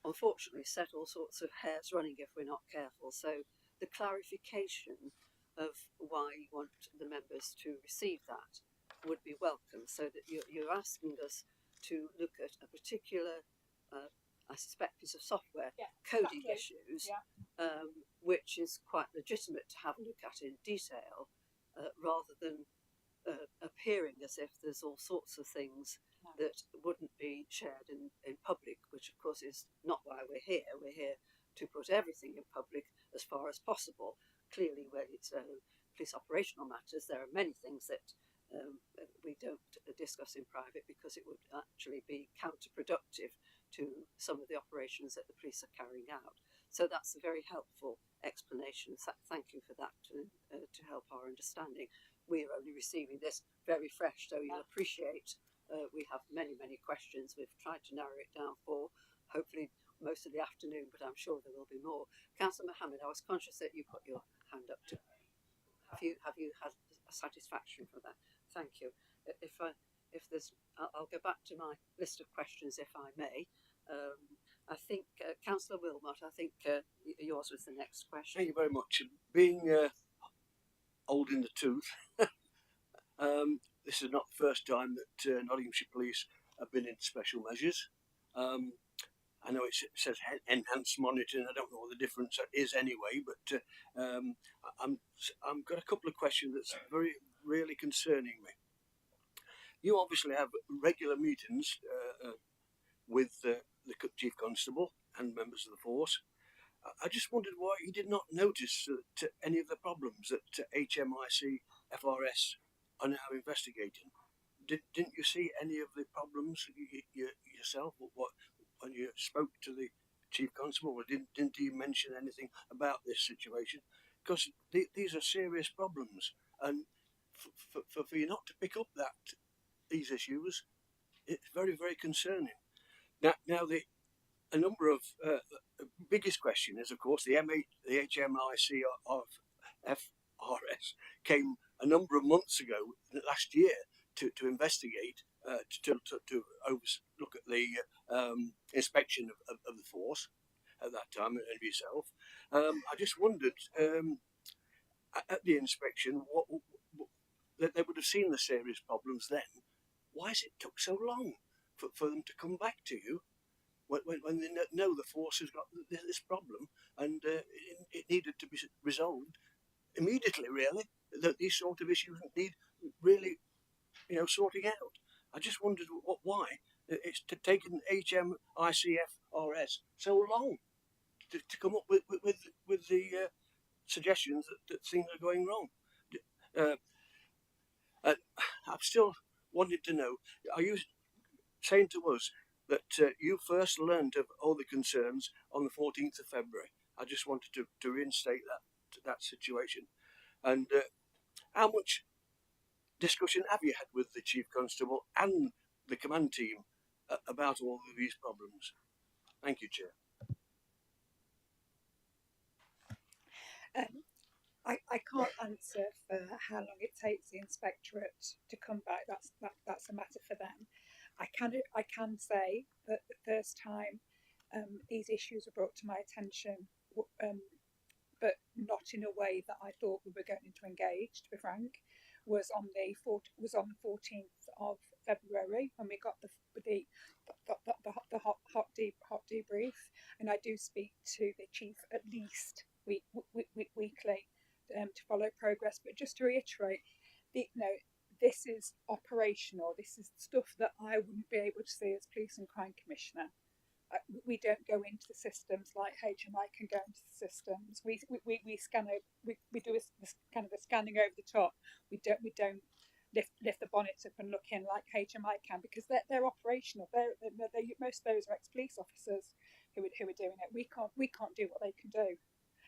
S1: unfortunately set all sorts of hairs running if we're not careful. So the clarification of why you want the members to receive that would be welcome, so that you're asking us to look at a particular I suspect piece of software coding issues, which is quite legitimate to have a look at in detail, rather than appearing as if there's all sorts of things that wouldn't be shared in public, which of course is not why we're here. We're here to put everything in public as far as possible. Clearly, when it's police operational matters, there are many things that we don't discuss in private because it would actually be counterproductive to some of the operations that the police are carrying out. So that's a very helpful explanation. Thank you for that to help our understanding. We are only receiving this very fresh, so you'll appreciate we have many questions. We've tried to narrow it down for hopefully most of the afternoon, but I'm sure there will be more. Councillor Mohammed, I was conscious that you put your hand up. Have you had a satisfaction for that? Thank you. I'll go back to my list of questions if I may. I think Councillor Wilmot, I think yours was the next question.
S10: Thank you very much. Being old in the tooth, this is not the first time that Nottinghamshire Police have been in special measures. I know it says enhanced monitoring. I don't know what the difference is anyway, but I've got a couple of questions that's really concerning me. You obviously have regular meetings with the Chief Constable and members of the force. I just wondered why you did not notice any of the problems that HMIC FRS are now investigating. Didn't you see any of the problems yourself? When you spoke to the Chief Constable, didn't he mention anything about this situation? Because these are serious problems, and for you not to pick up these issues, it's very concerning. Now a number of the biggest question is, of course, the HMIC of FRS came a number of months ago, last year, to investigate, to look at the inspection of the force at that time, and yourself. I just wondered, at the inspection, that they would have seen the serious problems then. Why has it took so long for them to come back to you when they know the force has got this problem, and it needed to be resolved immediately, really, that these sort of issues need really, sorting out. I just wondered why it's taken HMICFRS so long to come up with the suggestions that things are going wrong. I'm still wanting to know, are you saying to us that you first learned of all the concerns on the 14th of February. I just wanted to reinstate that situation. And how much discussion have you had with the Chief Constable and the command team about all of these problems? Thank you, Chair.
S3: I can't answer for how long it takes the Inspectorate to come back. That's a matter for them. I can say that the first time these issues were brought to my attention, but not in a way that I thought we were going to engage, to be frank, was on the 14th of February when we got the hot debrief, and I do speak to the chief at least weekly to follow progress. But just to reiterate, this is operational. This is stuff that I wouldn't be able to see as Police and Crime Commissioner. We don't go into the systems like HMI can go into the systems. We scan over. We do a kind of a scanning over the top. We don't lift the bonnets up and look in like HMI can, because they're operational. Most of those are ex-police officers who are doing it. We can't do what they can do,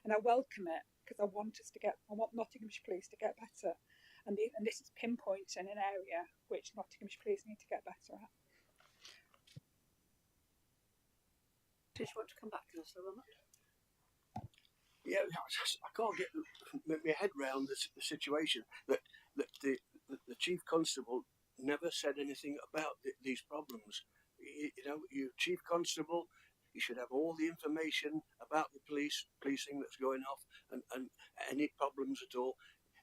S3: and I welcome it because I want Nottinghamshire Police to get better, and this is pinpointing an area which Nottinghamshire Police need to get better at.
S1: Did you want to come back, Councillor Wilmot?
S10: Yeah, I can't get my head round the situation that the Chief Constable never said anything about these problems. You Chief Constable, you should have all the information about the policing that's going off, and any problems at all.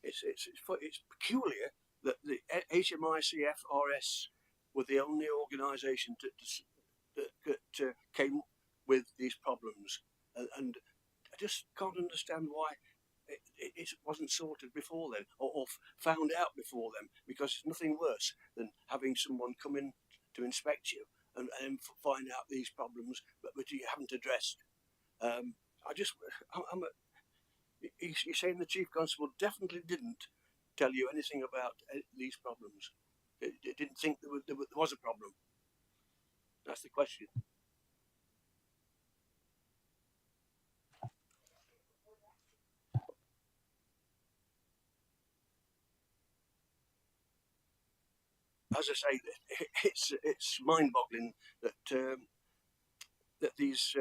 S10: It's peculiar that the HMICFRS were the only organisation that came with these problems, and I just can't understand why it wasn't sorted before then, or found out before then, because it's nothing worse than having someone come in to inspect you and find out these problems but you haven't addressed. You're saying the Chief Constable definitely didn't tell you anything about these problems. It didn't think there was a problem. That's the question. As I say, it's mind-boggling that these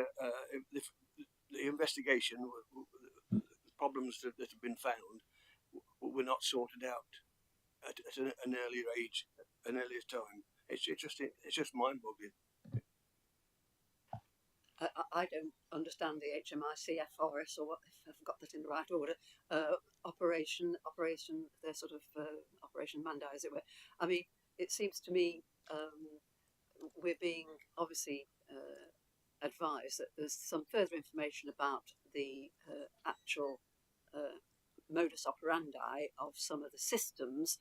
S10: the investigation, the problems that have been found, were not sorted out at an earlier age, an earlier time. It's just mind-boggling.
S1: I don't understand the HMICFRS, or what, if I've got that in the right order, operation, their sort of Operation Manda, as it were. I mean, it seems to me we're being obviously advised that there's some further information about the actual modus operandi of some of the systems,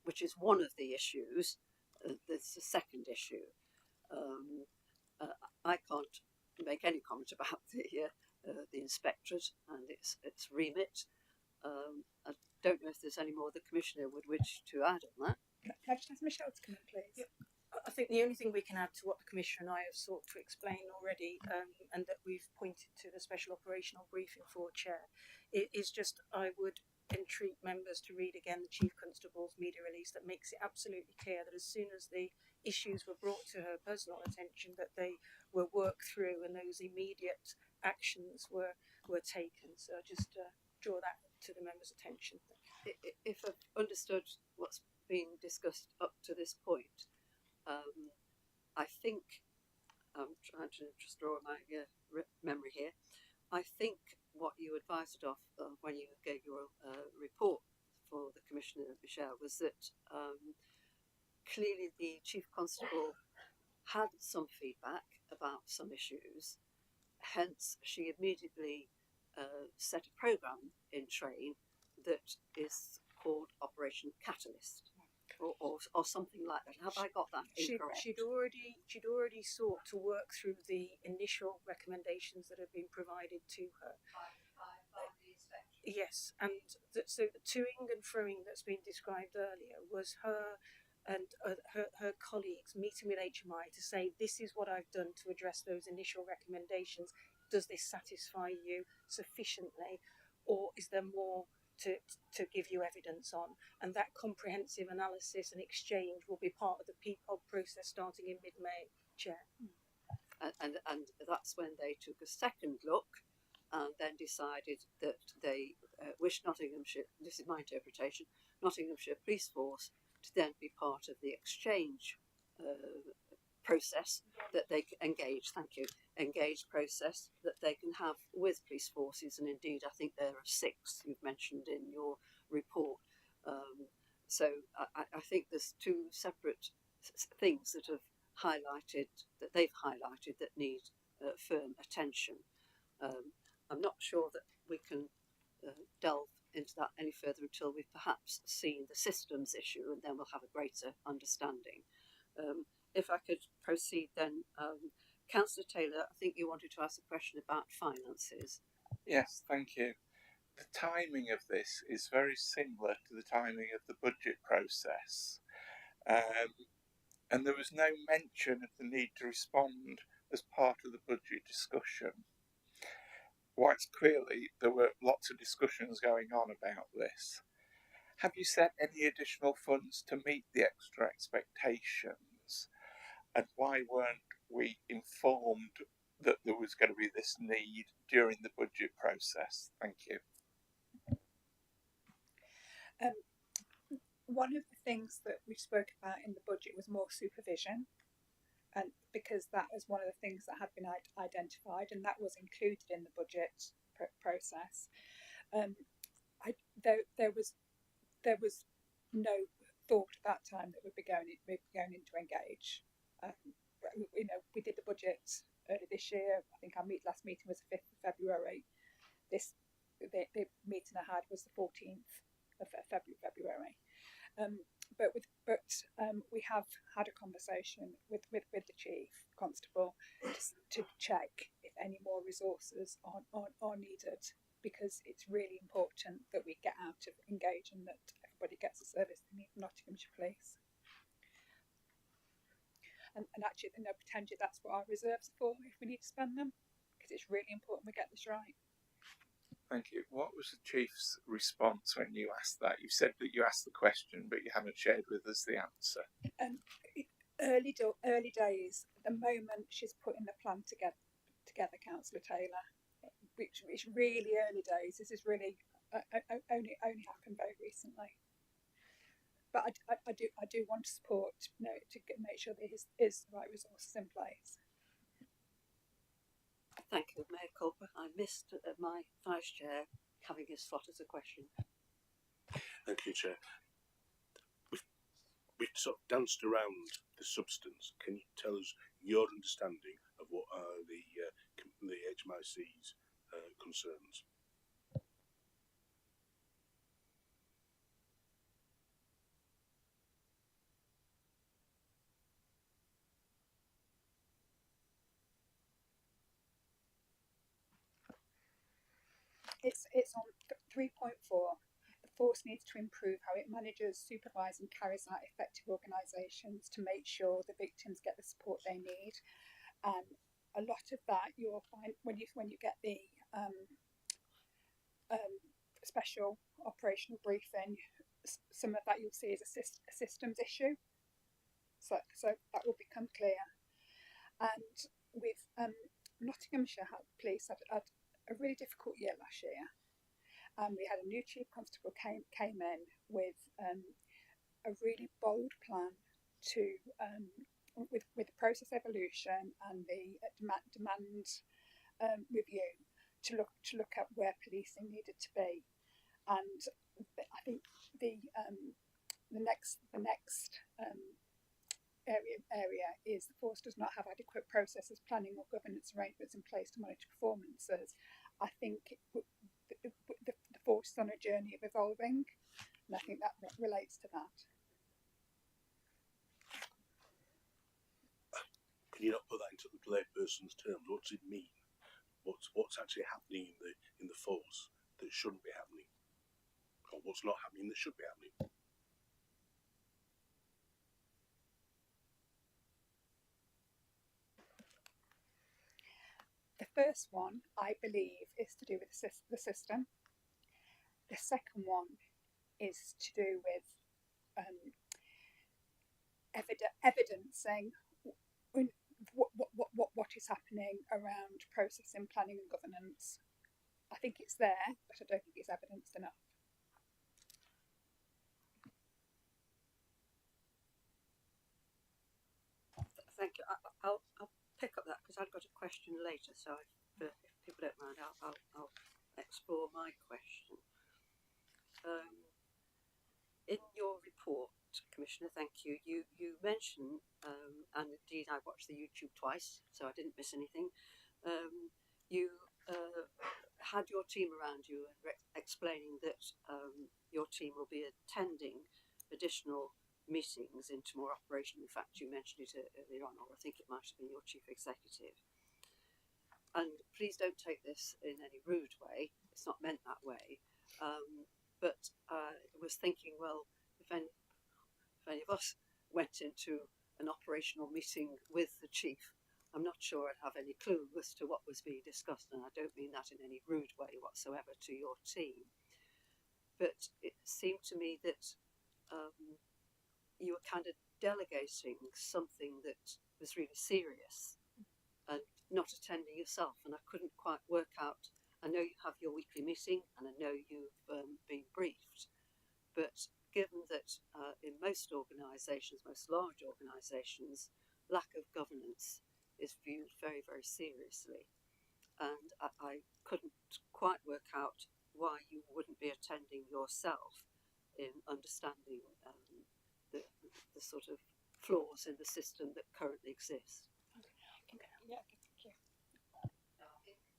S1: which is one of the issues. There's a second issue. I can't make any comment about the Inspectorate and its remit. I don't know if there's any more the Commissioner would wish to add on that.
S3: Can I just ask Michelle to come in, please?
S2: Yep. I think the only thing we can add to what the Commissioner and I have sought to explain already, and that we've pointed to the special operational briefing for Chair, is just I would entreat members to read again the Chief Constable's media release that makes it absolutely clear that as soon as the issues were brought to her personal attention, that they were worked through and those immediate actions were taken. So I just draw that to the members' attention.
S1: If I've understood what's been discussed up to this point, I think I'm trying to just draw my memory here. I think what you advised of when you gave your report for the Commissioner, Michelle, was that clearly the Chief Constable had some feedback about some issues, hence she immediately set a programme in train that is called Operation Catalyst, or something like that. Have I got that incorrect?
S2: She'd already sought to work through the initial recommendations that have been provided to her. Yes, and so the toing and froing that's been described earlier was her and her colleagues meeting with HMI to say, this is what I've done to address those initial recommendations. Does this satisfy you sufficiently, or is there more to give you evidence on? And that comprehensive analysis and exchange will be part of the PPOG process starting in mid-May, Chair.
S1: And that's when they took a second look and then decided that they wished Nottinghamshire, this is my interpretation, Nottinghamshire Police Force to then be part of the exchange process that they engage process that they can have with police forces, and indeed I think there are 6 you've mentioned in your report. So I think there's 2 separate things that they've highlighted that need firm attention. I'm not sure that we can delve into that any further until we've perhaps seen the systems issue, and then we'll have a greater understanding. If I could proceed then, Councillor Taylor, I think you wanted to ask a question about finances.
S7: Yes, thank you. The timing of this is very similar to the timing of the budget process. And there was no mention of the need to respond as part of the budget discussion. Whilst clearly there were lots of discussions going on about this. Have you set any additional funds to meet the extra expectations? And why weren't we informed that there was going to be this need during the budget process? Thank you.
S3: One of the things that we spoke about in the budget was more supervision, and because that was one of the things that had been identified, and that was included in the budget process. There was no thought at that time that we'd be going into engage. We did the budget early this year. I think our last meeting was the 5th of February. The meeting I had was the 14th of February. But we have had a conversation with the Chief Constable to check if any more resources are needed, because it's really important that we get out of engage and that everybody gets the service they need from Nottinghamshire Police. And actually, potentially that's what our reserves are for if we need to spend them, because it's really important we get this right.
S7: Thank you. What was the Chief's response when you asked that? You said that you asked the question, but you haven't shared with us the answer.
S3: Early days, the moment she's putting the plan together, Councillor Taylor, which really early days. This is really only happened very recently. But I do want to support, to make sure there is the right resources in place.
S1: Thank you, Mayor Culper. I missed my Vice Chair having his slot as a question.
S6: Thank you, Chair. We've sort of danced around the substance. Can you tell us your understanding of what are the HMIC's concerns?
S3: It's on 3.4. The force needs to improve how it manages, supervises and carries out effective organisations to make sure the victims get the support they need. A lot of that you'll find when you get the special operational briefing, some of that you'll see is a systems issue. So that will become clear. And with Nottinghamshire Police had a really difficult year last year. We had a new Chief Constable came in with a really bold plan to with the process evolution and the demand review to look at where policing needed to be. And I think the next area is the force does not have adequate processes, planning or governance arrangements in place to monitor performances. I think the force is on a journey of evolving, and I think that relates to that.
S6: Can you not put that into the layperson's terms? What does it mean? What's actually happening in the force that shouldn't be happening, or what's not happening that should be happening?
S3: The first one, I believe, is to do with the system. The second one is to do with evidencing what is happening around processing, planning and governance. I think it's there, but I don't think it's evidenced enough.
S1: Thank you. I'll pick up that because I've got a question later. So if people don't mind, I'll explore my question. In your report, Commissioner, thank you. You mentioned, and indeed I watched the YouTube twice, so I didn't miss anything. You had your team around you and explaining that your team will be attending additional meetings into more operation. In fact, you mentioned it earlier on, or I think it might have been your chief executive. And please don't take this in any rude way. It's not meant that way. But I was thinking, well, if any of us went into an operational meeting with the chief, I'm not sure I'd have any clue as to what was being discussed, and I don't mean that in any rude way whatsoever to your team. But it seemed to me that you were kind of delegating something that was really serious and not attending yourself, and I couldn't quite work out. I know you have your weekly meeting and I know you've been briefed, but given that in most organisations, most large organisations, lack of governance is viewed very, very seriously, and I couldn't quite work out why you wouldn't be attending yourself in understanding the sort of flaws in the system that currently exist.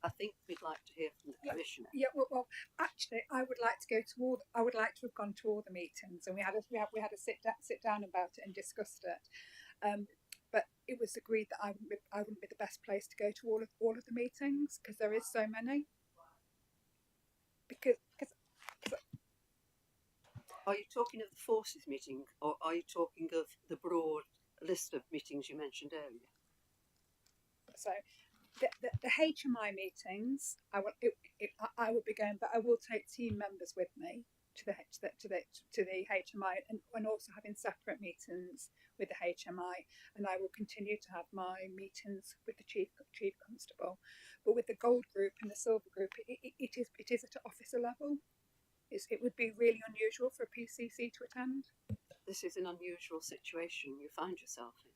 S1: I think we'd like to hear from the Commissioner.
S3: Yeah, well, actually, I would like to go to all. I would like to have gone to all the meetings, and we had a sit down about it and discussed it. But it was agreed that I wouldn't be the best place to go to all of the meetings because there is so many. Because
S1: are you talking of the forces meeting, or are you talking of the broad list of meetings you mentioned earlier?
S3: So. The HMI meetings, I will be going, but I will take team members with me to the HMI, and also having separate meetings with the HMI, and I will continue to have my meetings with the chief constable. But with the gold group and the silver group, it is at an officer level. It would be really unusual for a PCC to attend.
S1: This is an unusual situation you find yourself in.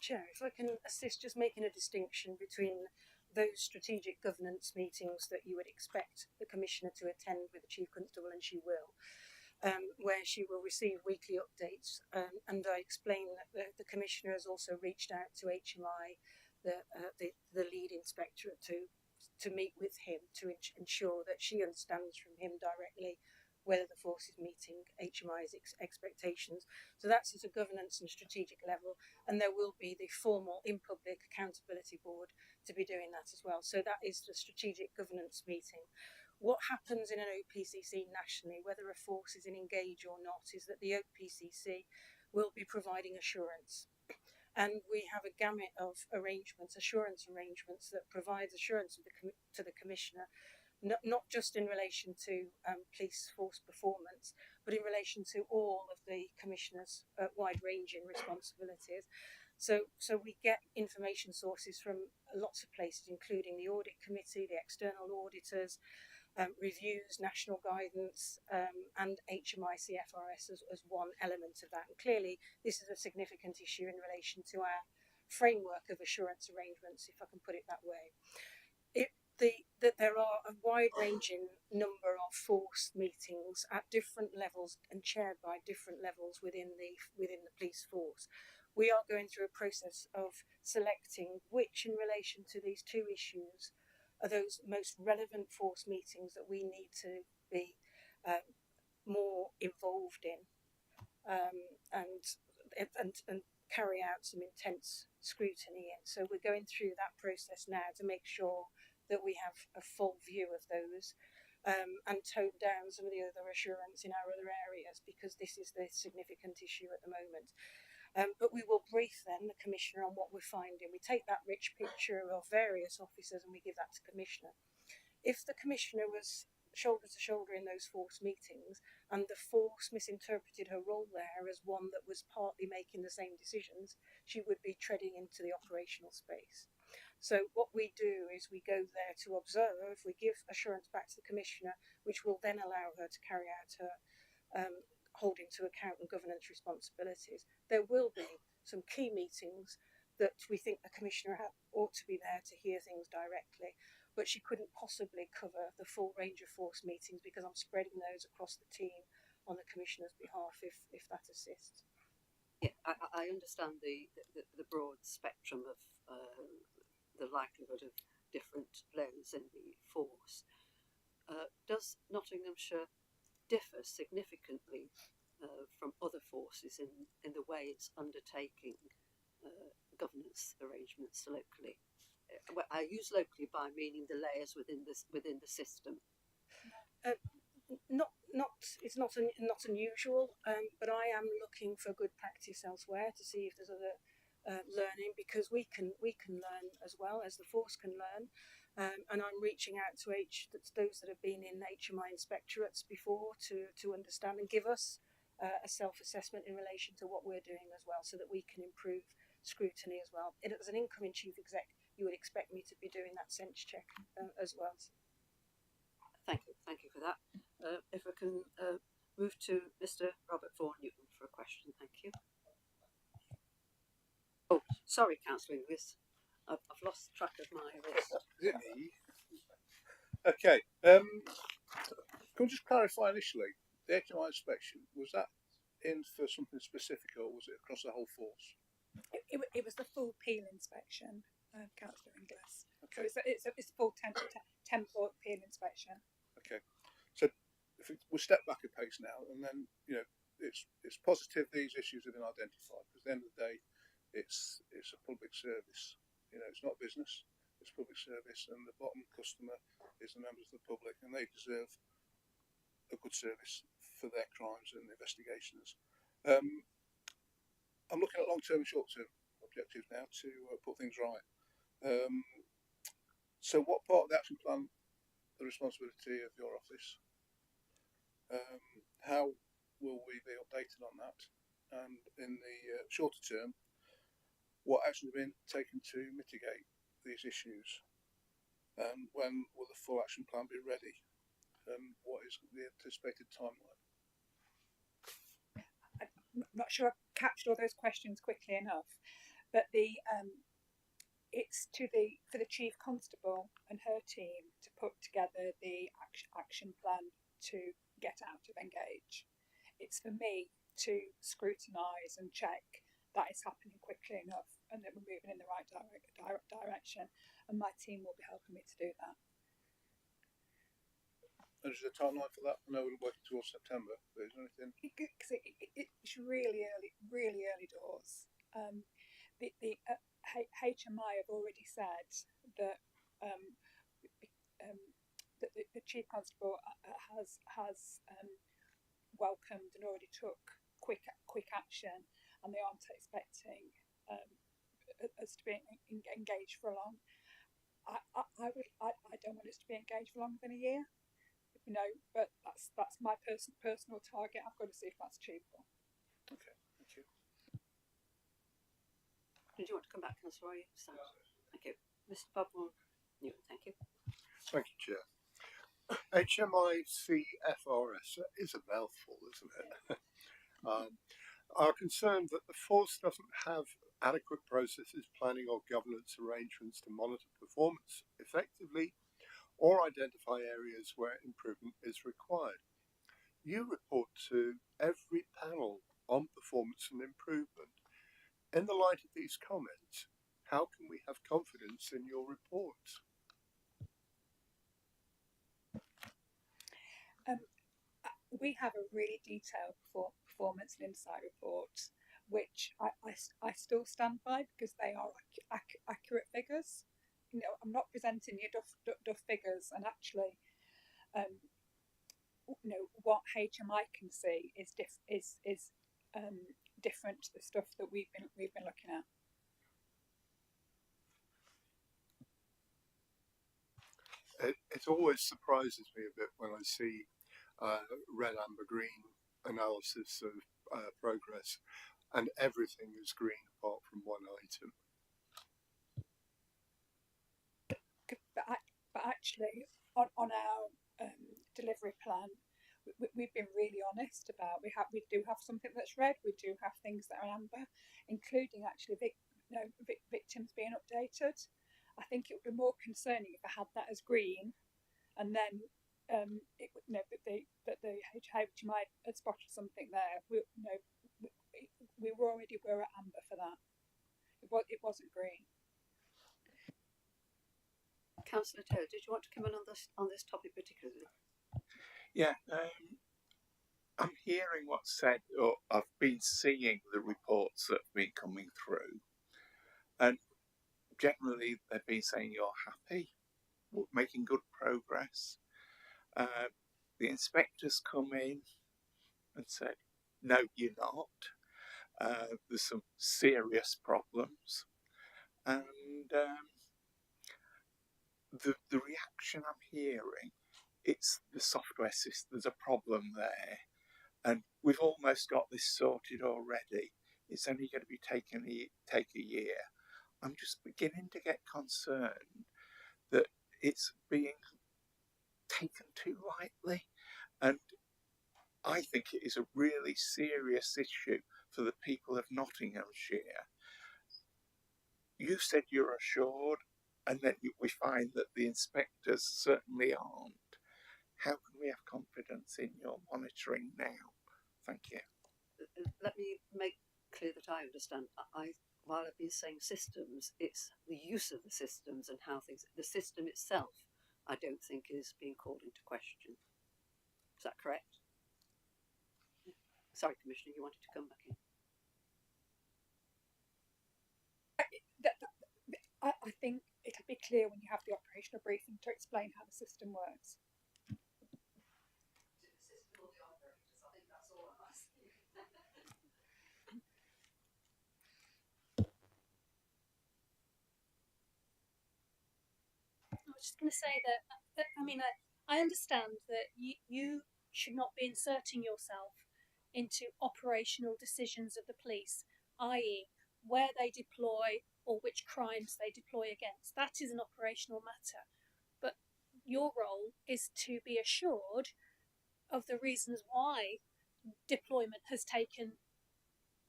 S2: Chair, if I can assist, just making a distinction between those strategic governance meetings that you would expect the Commissioner to attend with the Chief Constable, and she will, where she will receive weekly updates. And I explain that the Commissioner has also reached out to HMI, the lead inspectorate, to meet with him to ensure that she understands from him directly whether the force is meeting HMI's expectations. So that's at a governance and strategic level, and there will be the formal in-public accountability board to be doing that as well. So that is the strategic governance meeting. What happens in an OPCC nationally, whether a force is in engage or not, is that the OPCC will be providing assurance. And we have a gamut of assurance arrangements that provides assurance to the Commissioner, not just in relation to police force performance, but in relation to all of the Commissioner's wide-ranging responsibilities. So we get information sources from lots of places, including the Audit Committee, the external auditors, reviews, national guidance, and HMI CFRS as one element of that. And clearly, this is a significant issue in relation to our framework of assurance arrangements, if I can put it that way. That there are a wide-ranging number of force meetings at different levels and chaired by different levels within the police force. We are going through a process of selecting which, in relation to these two issues, are those most relevant force meetings that we need to be more involved in, and carry out some intense scrutiny in. So we're going through that process now to make sure that we have a full view of those, and tone down some of the other assurance in our other areas, because this is the significant issue at the moment. But we will brief then the Commissioner on what we're finding. We take that rich picture of various officers and we give that to Commissioner. If the Commissioner was shoulder to shoulder in those force meetings and the force misinterpreted her role there as one that was partly making the same decisions, she would be treading into the operational space. So what we do is we go there to observe, we give assurance back to the Commissioner, which will then allow her to carry out her holding to account and governance responsibilities. There will be some key meetings that we think the Commissioner ought to be there to hear things directly, but she couldn't possibly cover the full range of force meetings because I'm spreading those across the team on the Commissioner's behalf if that assists.
S1: Yeah, I understand the broad spectrum of the likelihood of different loads in the force. Does Nottinghamshire differ significantly from other forces in the way it's undertaking governance arrangements locally? Well, I use locally by meaning the layers within the system.
S2: It's not unusual, but I am looking for good practice elsewhere to see if there's other learning, because we can learn as well as the force can learn, and I'm reaching out to those that have been in HMI inspectorates before to understand and give us a self-assessment in relation to what we're doing as well, so that we can improve scrutiny as well. And as an incoming chief exec, you would expect me to be doing that sense check as well.
S1: Thank you for that. If I can move to Mr. Robert Vaughan Newton for a question, thank you. Oh, sorry, Councillor Inglis, I've lost track of my list.
S9: Is it me? Okay. Can we just clarify initially, the HMI inspection, was that in for something specific or was it across the whole force?
S3: It was the full peel inspection, Councillor Inglis.
S9: Okay.
S3: So it's a full temporal peel inspection.
S9: Okay. So if we step back a pace now, and then it's positive these issues have been identified, because at the end of the day, it's a public service. It's not business. It's public service, and the bottom customer is the members of the public, and they deserve a good service for their crimes and investigations. I'm looking at long-term and short-term objectives now to put things right. So what part of the action plan the responsibility of your office? How will we be updated on that? And in the shorter term, what action has been taken to mitigate these issues? And when will the full action plan be ready? And what is the anticipated timeline?
S3: I'm not sure I captured all those questions quickly enough, but it's for the Chief Constable and her team to put together the action plan to get out of Engage. It's for me to scrutinise and check that it's happening quickly enough and that we're moving in the right direction, and my team will be helping me to do that.
S9: And is there a timeline for that? I know we're working towards September, but is there anything?
S3: Because it's really early doors. The HMI have already said that the Chief Constable has welcomed and already took quick action, and they aren't expecting us to be engaged for long. I don't want us to be engaged for longer than a year, but that's my personal target. I've got to see if that's achievable.
S9: Okay, thank you.
S1: Did you want to come back, Councillor? Thank you. Mr. Bob Newton, thank you.
S11: Thank you, Chair. HMICFRS is a mouthful, isn't it? Are concerned that the force doesn't have adequate processes, planning or governance arrangements to monitor performance effectively or identify areas where improvement is required. You report to every panel on performance and improvement. In the light of these comments, how can we have confidence in your reports?
S3: We have a really detailed performance and insight report, which I still stand by because they are accurate figures. I'm not presenting you duff figures, and actually, what HMI can see is different to the stuff that we've been looking at.
S11: It always surprises me a bit when I see red, amber, green analysis of progress, and everything is green apart from one item.
S3: But actually, on our delivery plan, we've been really honest about we do have something that's red, we do have things that are amber, including actually victims being updated. I think it would be more concerning if I had that as green, and then that the HMI had spotted something there. We already were at amber for that. It wasn't green.
S1: Councillor Taylor, did you want to come in on this topic particularly?
S7: Yeah, I'm hearing what's said, or I've been seeing the reports that have been coming through, and generally they've been saying you're happy, making good progress. The inspectors come in and say, no, you're not. There's some serious problems, and the reaction I'm hearing, it's the software system. There's a problem there, and we've almost got this sorted already. It's only going to be take a year. I'm just beginning to get concerned that it's being taken too lightly, and I think it is a really serious issue for the people of Nottinghamshire. You said you're assured, and then we find that the inspectors certainly aren't. How can we have confidence in your monitoring now? Thank you.
S1: Let me make clear that I understand. While I've been saying systems, it's the use of the systems and how the system itself, I don't think is being called into question. Is that correct? Sorry, Commissioner, you wanted to come back in.
S3: I think it'll be clear when you have the operational briefing to explain how the system works.
S1: The system or the operators? I think that's all I'm asking.
S5: I was just going to say that, I understand that you should not be inserting yourself into operational decisions of the police, i.e., where they deploy or which crimes they deploy against. That is an operational matter. But your role is to be assured of the reasons why deployment has taken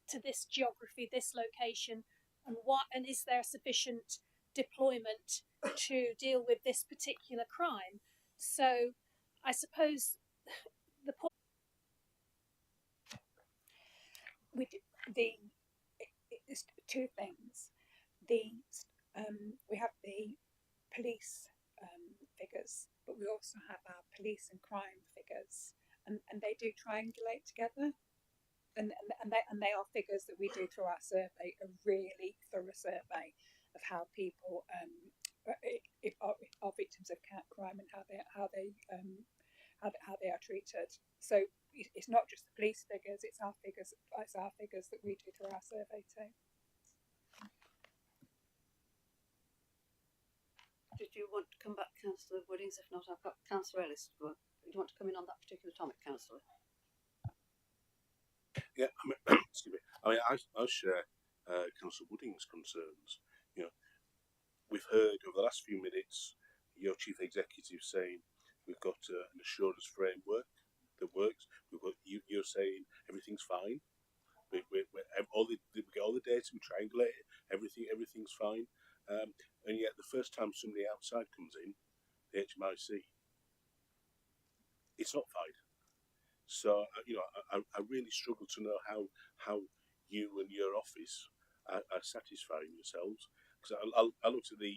S5: to this geography, this location, and is there sufficient deployment to deal with this particular crime. So I suppose the point
S3: it's two things. We have the police figures, but we also have our police and crime figures, and they do triangulate together. And they are figures that we do through our survey, a really thorough survey of how people are victims of crime and how they are treated. So it's not just the police figures; it's our figures that we do through our survey too.
S1: Did you want to come back, Councillor Woodings? If not, I've got Councillor Ellis. Do you want to come in on that particular topic, Councillor?
S6: Yeah, excuse me. I share Councillor Wooding's concerns. We've heard over the last few minutes your chief executive saying we've got an assurance framework that works. You're saying everything's fine. We get all the data, we triangulate it, everything's fine. And yet the first time somebody outside comes in, the HMIC, it's not fine. So I really struggle to know how you and your office are satisfying yourselves, because I looked at the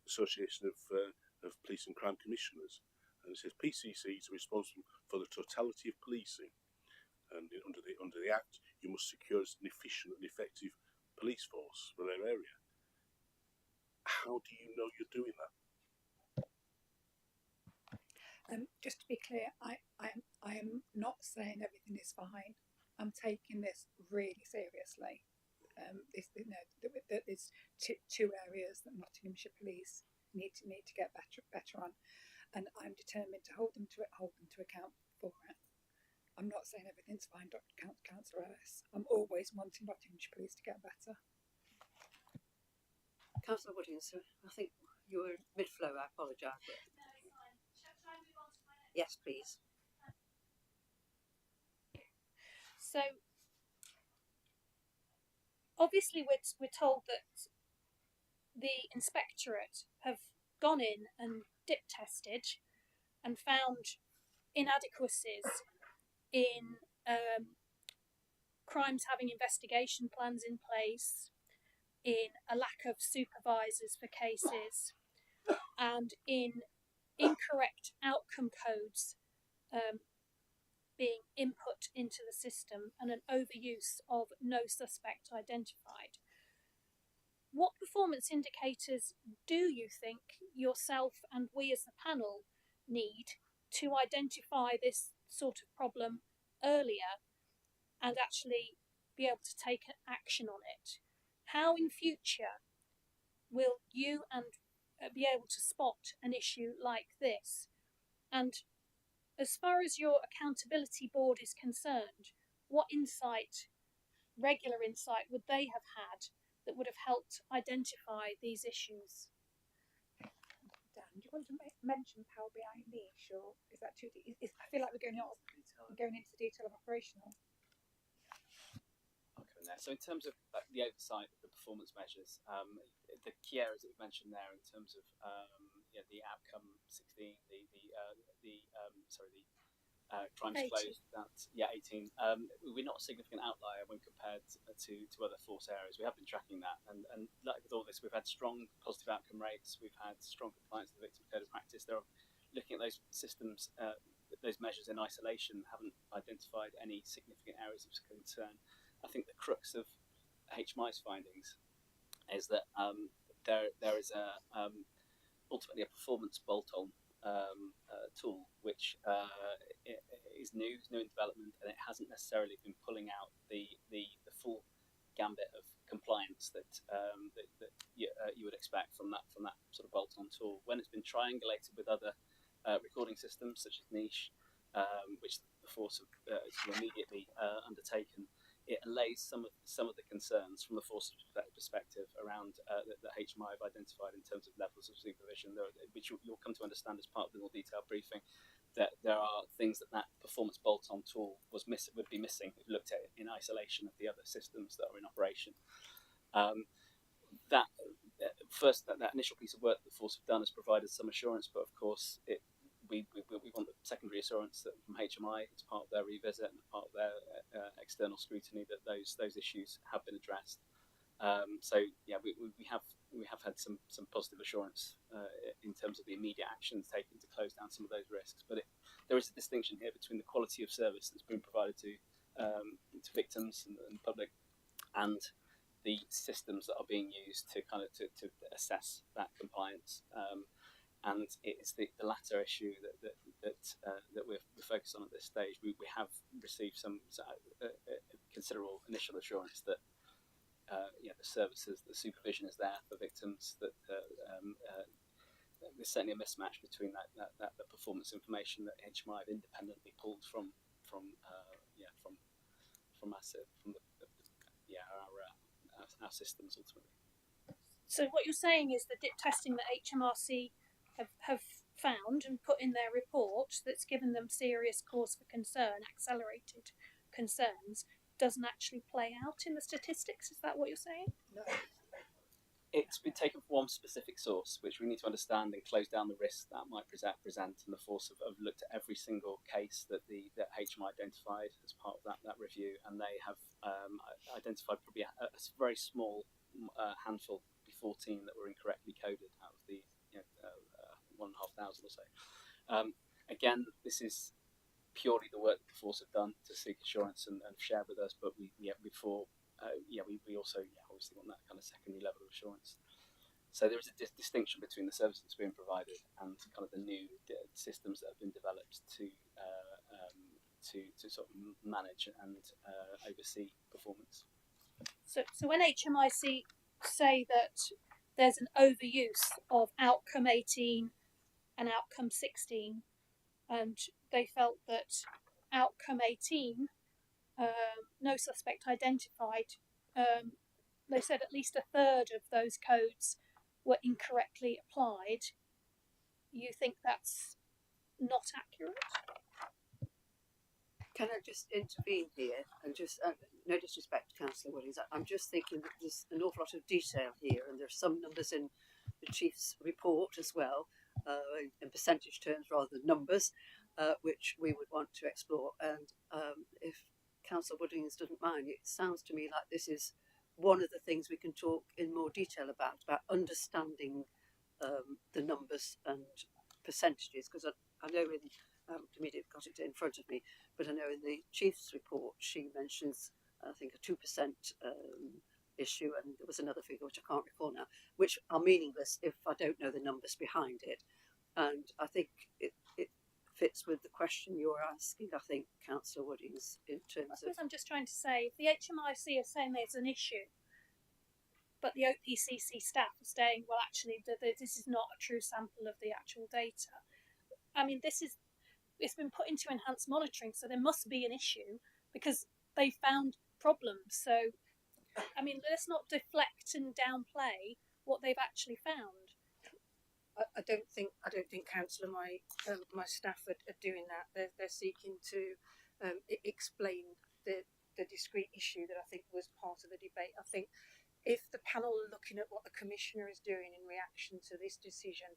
S6: Association of Police and Crime Commissioners, and it says PCCs are responsible for the totality of policing, and under the Act you must secure an efficient and effective police force for their area. How do you know you're doing that?
S3: Just to be clear, I am not saying everything is fine. I'm taking this really seriously. There's two areas that Nottinghamshire Police need to get better on, and I'm determined to hold them to account for it. I'm not saying everything's fine, Councillor Ellis. I'm always wanting Nottinghamshire Police to get better.
S1: Councillor Woodings, I think you were mid-flow. I apologise.
S5: No, it's fine. Shall I move on to my next?
S1: Yes, please.
S5: So, obviously, we're told that the Inspectorate have gone in and dip tested and found inadequacies in crimes having investigation plans in place, in a lack of supervisors for cases, and in incorrect outcome codes being input into the system, and an overuse of no suspect identified. What performance indicators do you think yourself and we as the panel need to identify this sort of problem earlier and actually be able to take action on it? How in future will you and be able to spot an issue like this? And as far as your accountability board is concerned, what insight, regular insight, would they have had that would have helped identify these issues?
S3: Dan, do you want to mention Power BI niche, or is that too? I feel like we're going into the detail of operational.
S12: I'll go in there. So in terms of the oversight of the performance measures, the key areas that we've mentioned there in terms of the outcome 16, crimes
S5: 18.
S12: closed, that's 18. We're not a significant outlier when compared to other force areas. We have been tracking that, and like with all this, we've had strong positive outcome rates. We've had strong compliance with the victim code of practice. They're looking at those systems, those measures in isolation, haven't identified any significant areas of concern. I think the crux of HMI's findings is that there is ultimately a performance bolt-on tool which is new in development, and it hasn't necessarily been pulling out the full gambit of compliance that you would expect from that sort of bolt-on tool. When it's been triangulated with other recording systems such as Niche, which the force have immediately undertaken, it allays some of the concerns from the force perspective around that HMI have identified in terms of levels of supervision, which you'll come to understand as part of the more detailed briefing, that there are things that performance bolt-on tool would be missing if you looked at it in isolation of the other systems that are in operation. That initial piece of work that the force have done has provided some assurance, but of course we want the secondary assurance that from HMI, as part of their revisit and part of their external scrutiny, that those issues have been addressed. We have had some positive assurance in terms of the immediate actions taken to close down some of those risks. But there is a distinction here between the quality of service that's been provided to victims and public, and the systems that are being used to assess that compliance. And it's the latter issue that we're focused on at this stage. We have received some considerable initial assurance that the services, the supervision is there for victims. That there's certainly a mismatch between that performance information that HMI have independently pulled from our systems ultimately.
S5: So what you're saying is the dip testing that HMRC have found and put in their report that's given them serious cause for concern, accelerated concerns, doesn't actually play out in the statistics. Is that what you're saying?
S3: No.
S12: It's been taken from one specific source, which we need to understand and close down the risks that might present. And the force have looked at every single case that HMI identified as part of that review, and they have identified probably a very small handful, 14, that were incorrectly coded out of the 1,500 or so. Again, this is purely the work that the force have done to seek assurance and share with us, but we also obviously want that kind of secondary level of assurance. So there is a distinction between the services that's being provided and kind of the new systems that have been developed to to sort of manage and oversee performance.
S5: So when HMIC say that there's an overuse of outcome 18 and outcome 16, and they felt that outcome 18, no suspect identified, they said at least a third of those codes were incorrectly applied. You think that's not accurate?
S1: Can I just intervene here and just, no disrespect to Councillor Williams, I'm just thinking that there's an awful lot of detail here, and there's some numbers in the Chief's report as well, in percentage terms rather than numbers, which we would want to explore. And if Councillor Williams doesn't mind, it sounds to me like this is one of the things we can talk in more detail about understanding the numbers and percentages, because I know in immediately got it in front of me, but I know in the Chief's report she mentions I think a 2% issue, and there was another figure which I can't recall now, which are meaningless if I don't know the numbers behind it. And I think it fits with the question you're asking, I think, Councillor Woodings, in terms of...
S5: I'm just trying to say, if the HMIC are saying there's an issue, but the OPCC staff are saying, well, actually, this is not a true sample of the actual data. I mean, it's been put into enhanced monitoring, so there must be an issue because they found problems. So, I mean, let's not deflect and downplay what they've actually found.
S2: I don't think Councillor, my staff are doing that. They're seeking to explain the discrete issue that I think was part of the debate. I think if the panel are looking at what the Commissioner is doing in reaction to this decision,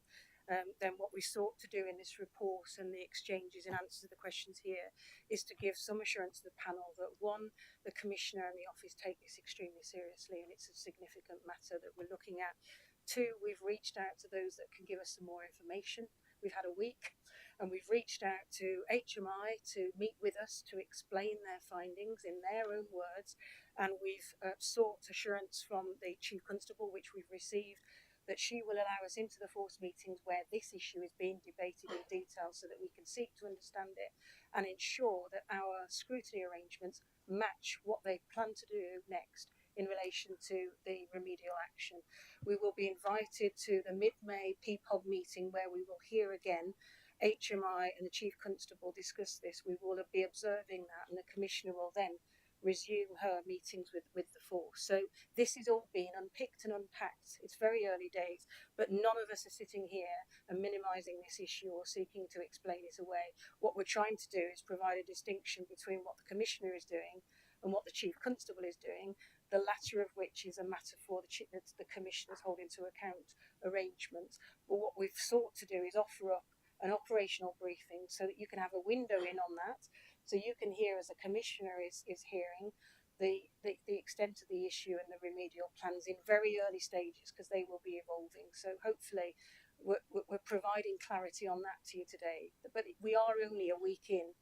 S2: then what we sought to do in this report and the exchanges in answer to the questions here is to give some assurance to the panel that, one, the Commissioner and the office take this extremely seriously and it's a significant matter that we're looking at. Two, we've reached out to those that can give us some more information. We've had a week and we've reached out to HMI to meet with us to explain their findings in their own words, and we've sought assurance from the Chief Constable, which we've received, that she will allow us into the force meetings where this issue is being debated in detail so that we can seek to understand it and ensure that our scrutiny arrangements match what they plan to do next in relation to the remedial action. We will be invited to the mid-May PPOB meeting where we will hear again HMI and the Chief Constable discuss this. We will be observing that, and the Commissioner will then resume her meetings with the force. So this is all being unpicked and unpacked. It's very early days, but none of us are sitting here and minimising this issue or seeking to explain it away. What we're trying to do is provide a distinction between what the Commissioner is doing and what the Chief Constable is doing, the latter of which is a matter for the Commissioner's holding to account arrangements. But what we've sought to do is offer up an operational briefing so that you can have a window in on that, so you can hear, as a Commissioner is hearing, the extent of the issue and the remedial plans in very early stages, because they will be evolving. So hopefully we're providing clarity on that to you today. But we are only a week in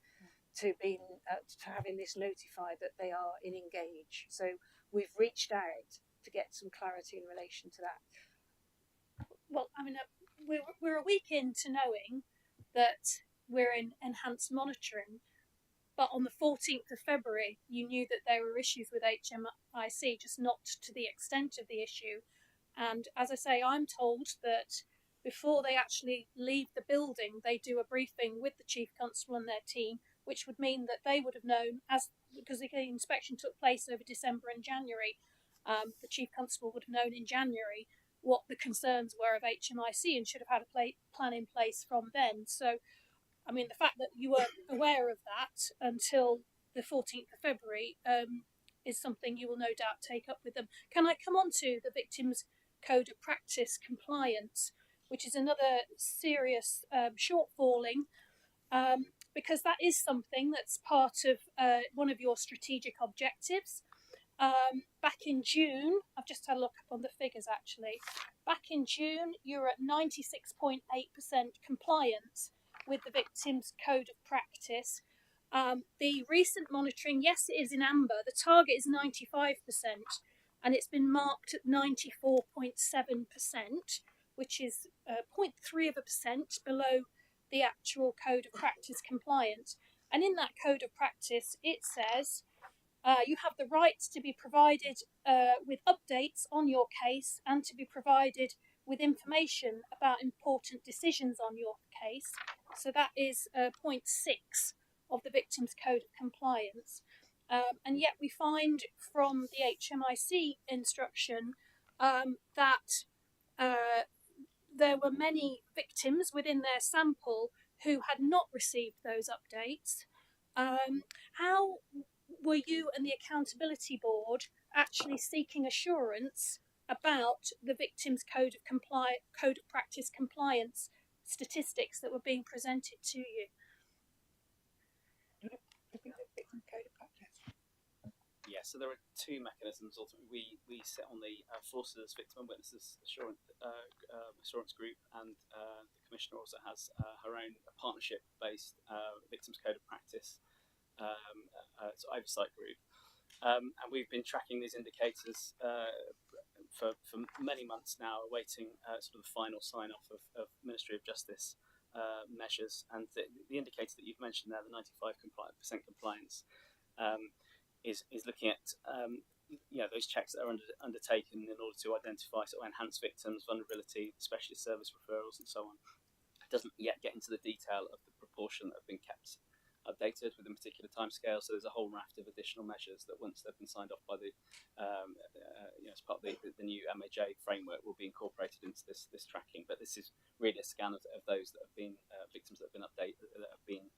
S2: to having this notified that they are in engage. So we've reached out to get some clarity in relation to that.
S5: Well, I mean, we're a week into knowing that we're in enhanced monitoring, but on the 14th of February, you knew that there were issues with HMIC, just not to the extent of the issue. And as I say, I'm told that before they actually leave the building, they do a briefing with the Chief Constable and their team, which would mean that they would have known, because the inspection took place over December and January, the Chief Constable would have known in January what the concerns were of HMIC and should have had a plan in place from then. So, I mean, the fact that you were aware of that until the 14th of February is something you will no doubt take up with them. Can I come on to the Victims Code of Practice compliance, which is another serious shortfalling, because that is something that's part of one of your strategic objectives. Back in June, I've just had a look up on the figures actually. Back in June, you're at 96.8% compliance with the Victims Code of Practice. The recent monitoring, yes, it is in amber. The target is 95%, and it's been marked at 94.7%, which is 0.3% below the actual Code of Practice compliance. And in that code of practice, it says you have the right to be provided with updates on your case and to be provided with information about important decisions on your case. So that is point 6 of the Victims Code of Compliance. And yet we find from the HMIC instruction that there were many victims within their sample who had not received those updates. How were you and the Accountability Board actually seeking assurance about the Victims Code of Practice compliance statistics that were being presented to you?
S12: Yeah, so there are two mechanisms. Ultimately, we sit on the Forces Victim and Witnesses Assurance Group, and the Commissioner also has her own partnership-based Victims Code of Practice oversight group. And we've been tracking these indicators for many months now, awaiting sort of the final sign-off of Ministry of Justice measures. And the indicator that you've mentioned there, the 95% compliance, is looking at those checks that are undertaken in order to identify sort of enhanced victims, vulnerability, specialist service referrals, and so on. It doesn't yet get into the detail of the proportion that have been kept updated within particular timescales. So there's a whole raft of additional measures that, once they've been signed off by the as part of the new MAJ framework, will be incorporated into this tracking. But this is really a scan of those that have been victims that have been updated, that have been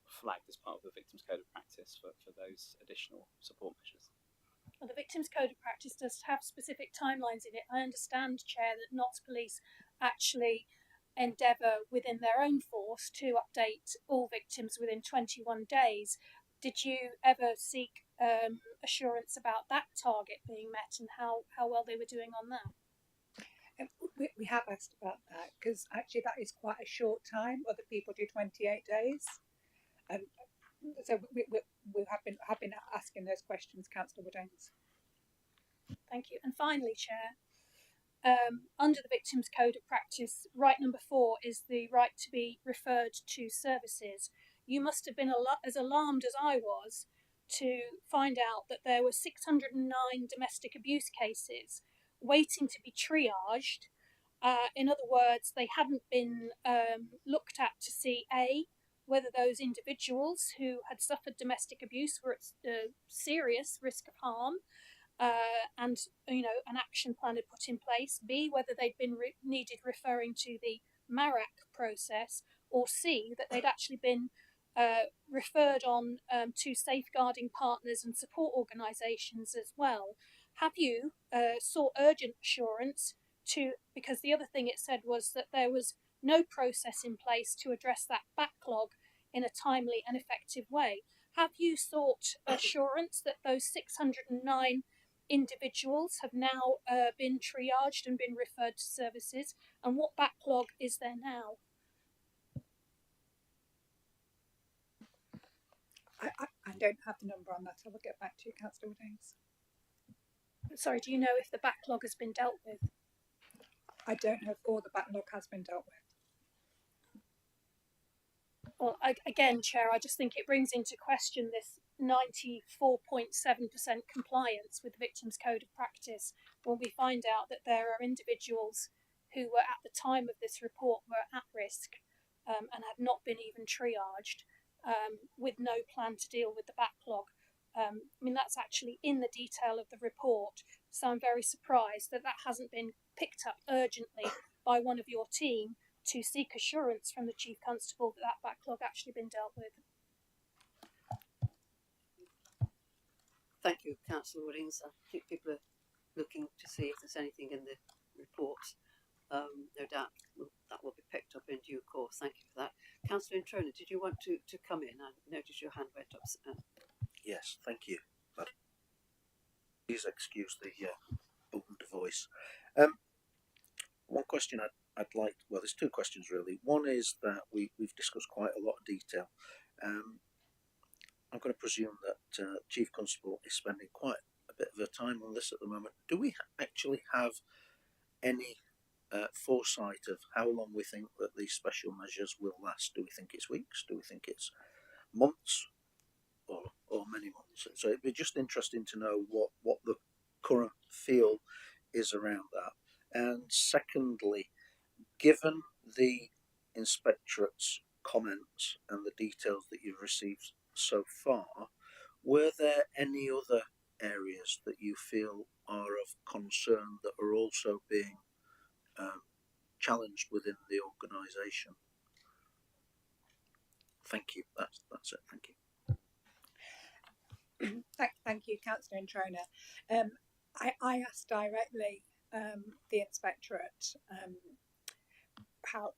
S12: flagged as part of the Victims Code of Practice for those additional support measures.
S5: Well, the Victims Code of Practice does have specific timelines in it. I understand, Chair, that Notts Police actually endeavour within their own force to update all victims within 21 days. Did you ever seek assurance about that target being met and how well they were doing on that?
S3: We have asked about that, because actually that is quite a short time. Other people do 28 days. So we have been asking those questions, Councillor Woodings.
S5: Thank you. And finally, Chair, under the Victims Code of Practice, right number 4 is the right to be referred to services. You must have been as alarmed as I was to find out that there were 609 domestic abuse cases waiting to be triaged. In other words, they hadn't been looked at to see whether those individuals who had suffered domestic abuse were at serious risk of harm, and an action plan had put in place. B, whether they'd been needed referring to the MARAC process, or C, that they'd actually been referred on to safeguarding partners and support organisations as well. Have you sought urgent assurance because the other thing it said was that there was no process in place to address that backlog in a timely and effective way? Have you sought assurance that those 609 individuals have now been triaged and been referred to services, and what backlog is there now?
S3: I don't have the number on that. I will get back to you, Councillor Woodings.
S5: Sorry, do you know if the backlog has been dealt with?
S3: I don't know if all the backlog has been dealt with.
S5: Well, again, Chair, I just think it brings into question this 94.7% compliance with the Victims Code of Practice when we find out that there are individuals who were at the time of this report were at risk and had not been even triaged with no plan to deal with the backlog. I mean, that's actually in the detail of the report, so I'm very surprised that that hasn't been picked up urgently by one of your team to seek assurance from the Chief Constable that that backlog actually been dealt with.
S1: Thank you, Councillor Woodings. I think people are looking to see if there's anything in the report. No doubt that will be picked up in due course. Thank you for that. Councillor Introna, did you want to come in? I noticed your hand went up.
S10: Yes, thank you. Please excuse the opened voice. One question I'd like, well, there's two questions really. One is that we've discussed quite a lot of detail. I'm going to presume that Chief Constable is spending quite a bit of her time on this at the moment. Do we actually have any
S13: foresight of how long we think that these special measures will last. Do we think it's weeks? Do we think it's months? Or many months? So it'd be just interesting to know what the current feel is around that. And secondly, given the Inspectorate's comments and the details that you've received so far, were there any other areas that you feel are of concern that are also being challenged within the organisation? Thank you. That's it. Thank you.
S3: Thank you, Councillor Introna. I asked directly the Inspectorate how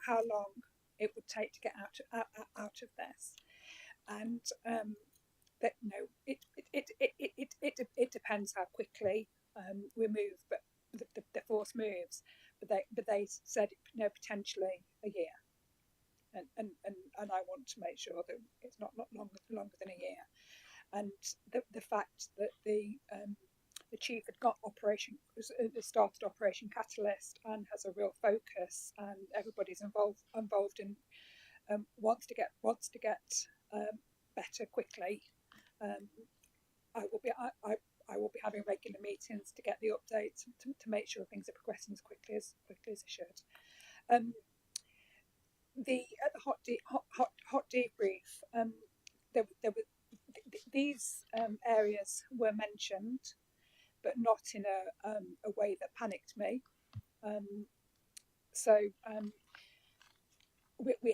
S3: long it would take to get out of this, and that it depends how quickly we move, but the force moves. But they said potentially a year. And I want to make sure that it's not longer than a year, and the fact that the chief had got started Operation Catalyst and has a real focus, and everybody's involved in wants to get better quickly. I will be having regular meetings to get the updates to make sure things are progressing as quickly as they should. The hot debrief, there were these areas were mentioned, but not in a way that panicked me. We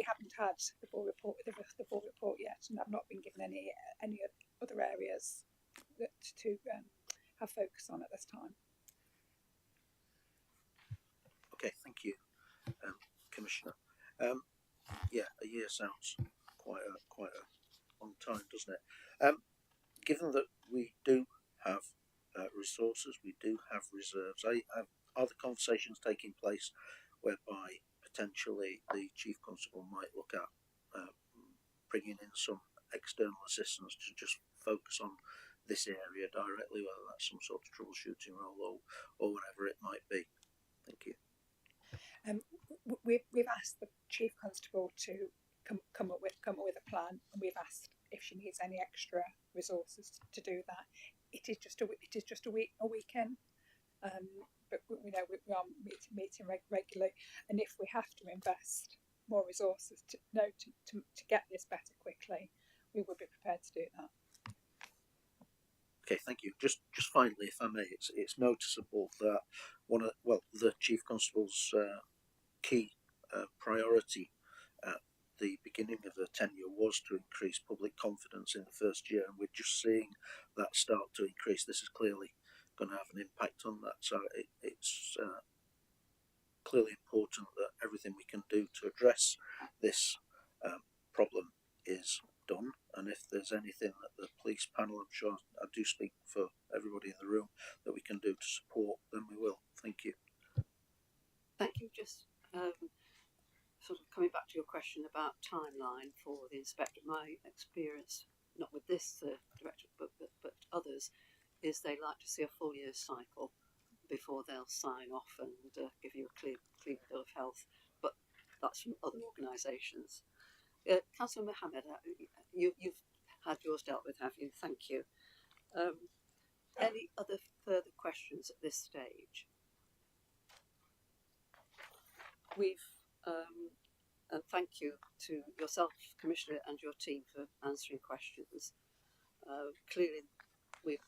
S3: haven't had the full report yet, and I've not been given any other areas to have focus on at this time.
S13: Okay, thank you, Commissioner. Yeah, a year sounds quite a long time, doesn't it? Given that we do have resources, we do have reserves, are the conversations taking place whereby potentially the Chief Constable might look at bringing in some external assistance to just focus on this area directly, whether that's some sort of troubleshooting role or whatever it might be? Thank you.
S3: We've asked the Chief Constable to come up with a plan, and we've asked if she needs any extra resources to do that. It is just a weekend, but we are meeting regularly, and if we have to invest more resources to get this better quickly, we would be prepared to do that.
S13: Okay, thank you. Just finally, if I may, it's noticeable that the Chief Constable's key priority at the beginning of her tenure was to increase public confidence in the first year, and we're just seeing that start to increase. This is clearly going to have an impact on that, so it's clearly important that everything we can do to address this problem is done, and if there's anything that the police panel, I'm sure I do speak for everybody in the room, that we can do to support, then we will. Thank you.
S1: Thank you. Just sort of coming back to your question about timeline for the inspector, my experience, not with this director, but others, is they like to see a full year cycle before they'll sign off and give you a clear bill of health. But that's from other organisations. Councillor Mohammed, you've had yours dealt with, have you? Thank you. Any other further questions at this stage? And thank you to yourself, Commissioner, and your team for answering questions. Clearly, we've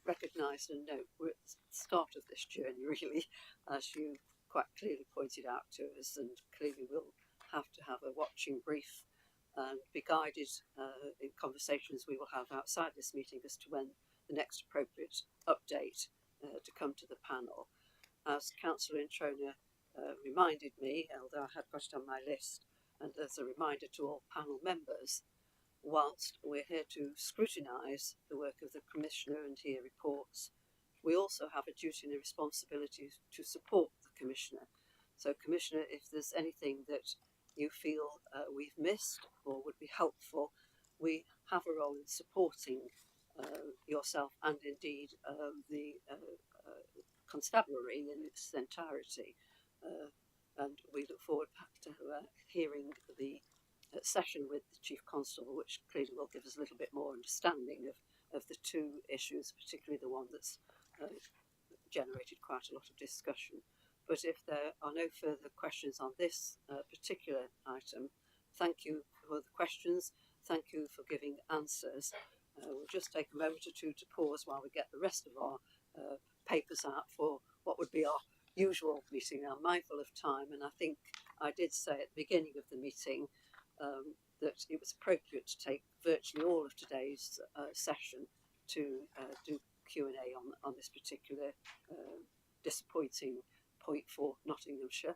S1: recognised and know we're at the start of this journey, really, as you quite clearly pointed out to us, and clearly we'll have to have a watching brief and be guided in conversations we will have outside this meeting as to when the next appropriate update to come to the panel. As Councillor Introna reminded me, although I had got it on my list, and as a reminder to all panel members, whilst we're here to scrutinise the work of the Commissioner and hear reports, we also have a duty and a responsibility to support the Commissioner. So, Commissioner, if there's anything that you feel we've missed or would be helpful, we have a role in supporting yourself and indeed the Constabulary in its entirety. And we look forward to hearing the session with the Chief Constable, which clearly will give us a little bit more understanding of the two issues, particularly the one that's generated quite a lot of discussion. But if there are no further questions on this particular item, thank you for the questions, thank you for giving answers. We'll just take a moment or two to pause while we get the rest of our papers out for what would be our usual meeting. I'm mindful of time, and I think I did say at the beginning of the meeting that it was appropriate to take virtually all of today's session to do Q&A on this particular disappointing point for Nottinghamshire.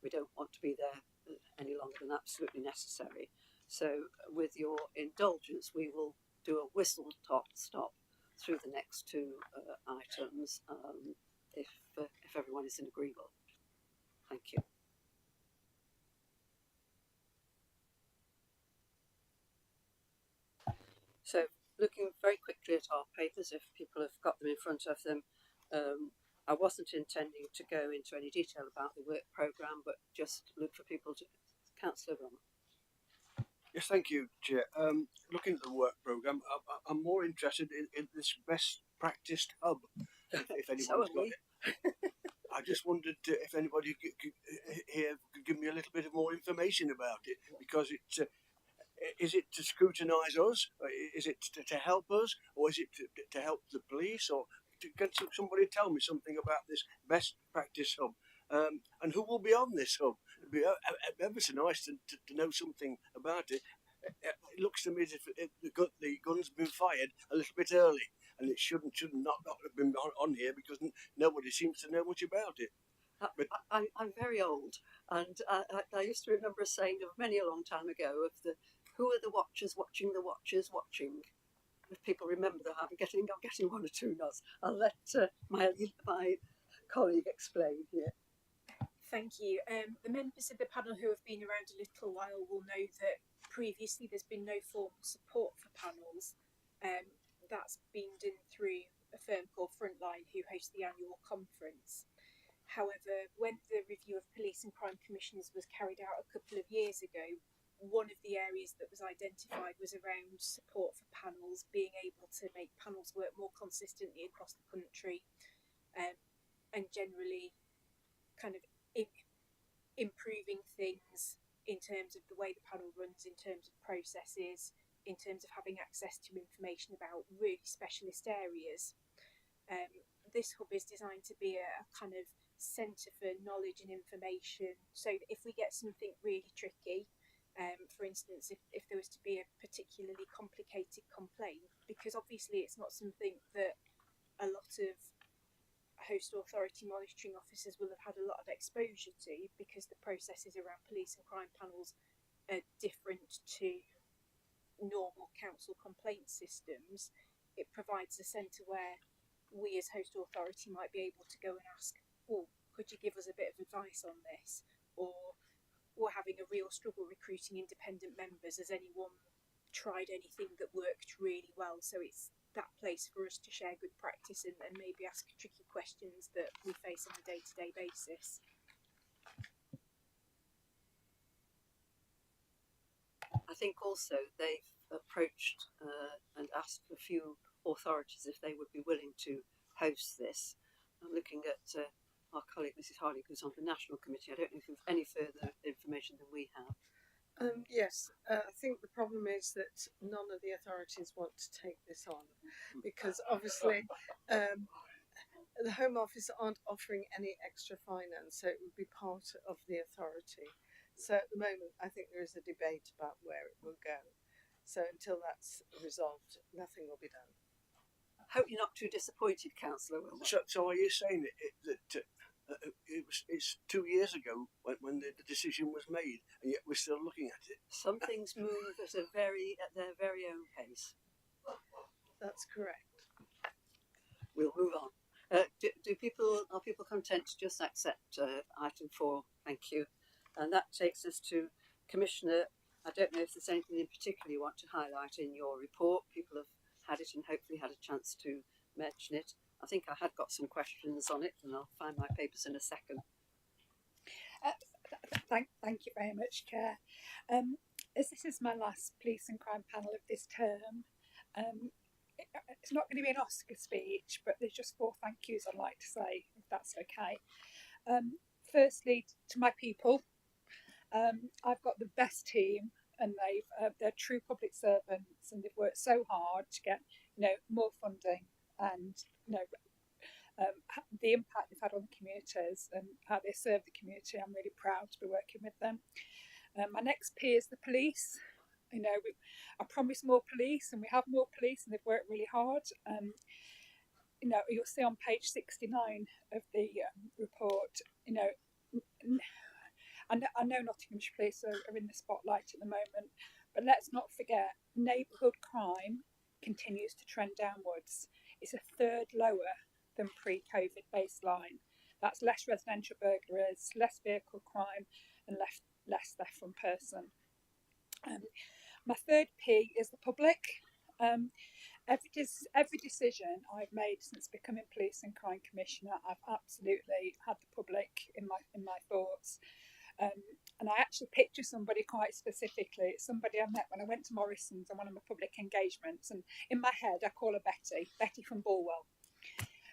S1: We don't want to be there any longer than absolutely necessary. So with your indulgence, we will do a whistle stop through the next two items if everyone is in agreement. Thank you. So looking very quickly at our papers, if people have got them in front of them, I wasn't intending to go into any detail about the work programme, but just look for people to... Councillor Romer.
S10: Yes, thank you, Chair. Looking at the work programme, I'm more interested in this best practiced hub, if anyone's got it. I just wondered if anybody here could give me a little bit of more information about it, because it's... is it to scrutinise us? Is it to help us? Or is it to help the police? Or can somebody tell me something about this best practice hub? And who will be on this hub? It'd be ever so nice to know something about it. It looks to me as if the gun's been fired a little bit early, and it should not have been on here because nobody seems to know much about it. But
S1: I'm very old, and I used to remember a saying of many a long time ago of the who are the watchers watching the watchers watching. If people remember that, I'm getting one or two nods. I'll let my colleague explain here.
S14: Thank you. The members of the panel who have been around a little while will know that previously there's been no formal support for panels. That's been done through a firm called Frontline, who hosts the annual conference. However, when the review of police and crime commissioners was carried out a couple of years ago, one of the areas that was identified was around support for panels, being able to make panels work more consistently across the country, and generally kind of improving things in terms of the way the panel runs, in terms of processes, in terms of having access to information about really specialist areas. This hub is designed to be a kind of centre for knowledge and information, so that if we get something really tricky, for instance, if there was to be a particularly complicated complaint, because obviously it's not something that a lot of host authority monitoring officers will have had a lot of exposure to, because the processes around police and crime panels are different to normal council complaint systems. It provides a centre where we as host authority might be able to go and ask, oh, could you give us a bit of advice on this? Or we're having a real struggle recruiting independent members. Has anyone tried anything that worked really well? So it's that place for us to share good practice and maybe ask tricky questions that we face on a day-to-day basis.
S1: I think also they've approached and asked a few authorities if they would be willing to host this. I'm looking at our colleague Mrs. Harley, who's on the National Committee. I don't know if you have any further information than we have.
S4: Yes, I think the problem is that none of the authorities want to take this on, because obviously the Home Office aren't offering any extra finance, so it would be part of the authority. So at the moment, I think there is a debate about where it will go. So until that's resolved, nothing will be done.
S1: I hope you're not too disappointed, Councillor Wilmot.
S10: So are you saying that it's 2 years ago when the decision was made, and yet we're still looking at it?
S1: Some things move at their very own pace.
S4: That's correct.
S1: We'll move on. Are people content to just accept item 4? Thank you. And that takes us to Commissioner. I don't know if there's anything in particular you want to highlight in your report. People have had it and hopefully had a chance to mention it. I think I had got some questions on it, and I'll find my papers in a second.
S3: Thank you very much, Chair. As this is my last police and crime panel of this term, it's not going to be an Oscar speech, but there's just 4 thank yous I'd like to say, if that's okay. Firstly, to my people, I've got the best team, and they're true public servants, and they've worked so hard to get more funding and the impact they've had on the communities and how they serve the community. I'm really proud to be working with them. My next P is the police. I promised more police, and we have more police, and they've worked really hard. You'll see on page 69 of the report. I know Nottinghamshire Police are in the spotlight at the moment, but let's not forget neighbourhood crime continues to trend downwards. It's a third lower than pre-COVID baseline. That's less residential burglaries, less vehicle crime, and less theft from person. My third P is the public. Every decision I've made since becoming Police and Crime Commissioner, I've absolutely had the public in my thoughts. And I actually picture somebody quite specifically. It's somebody I met when I went to Morrison's on one of my public engagements, and in my head I call her Betty from Bulwell.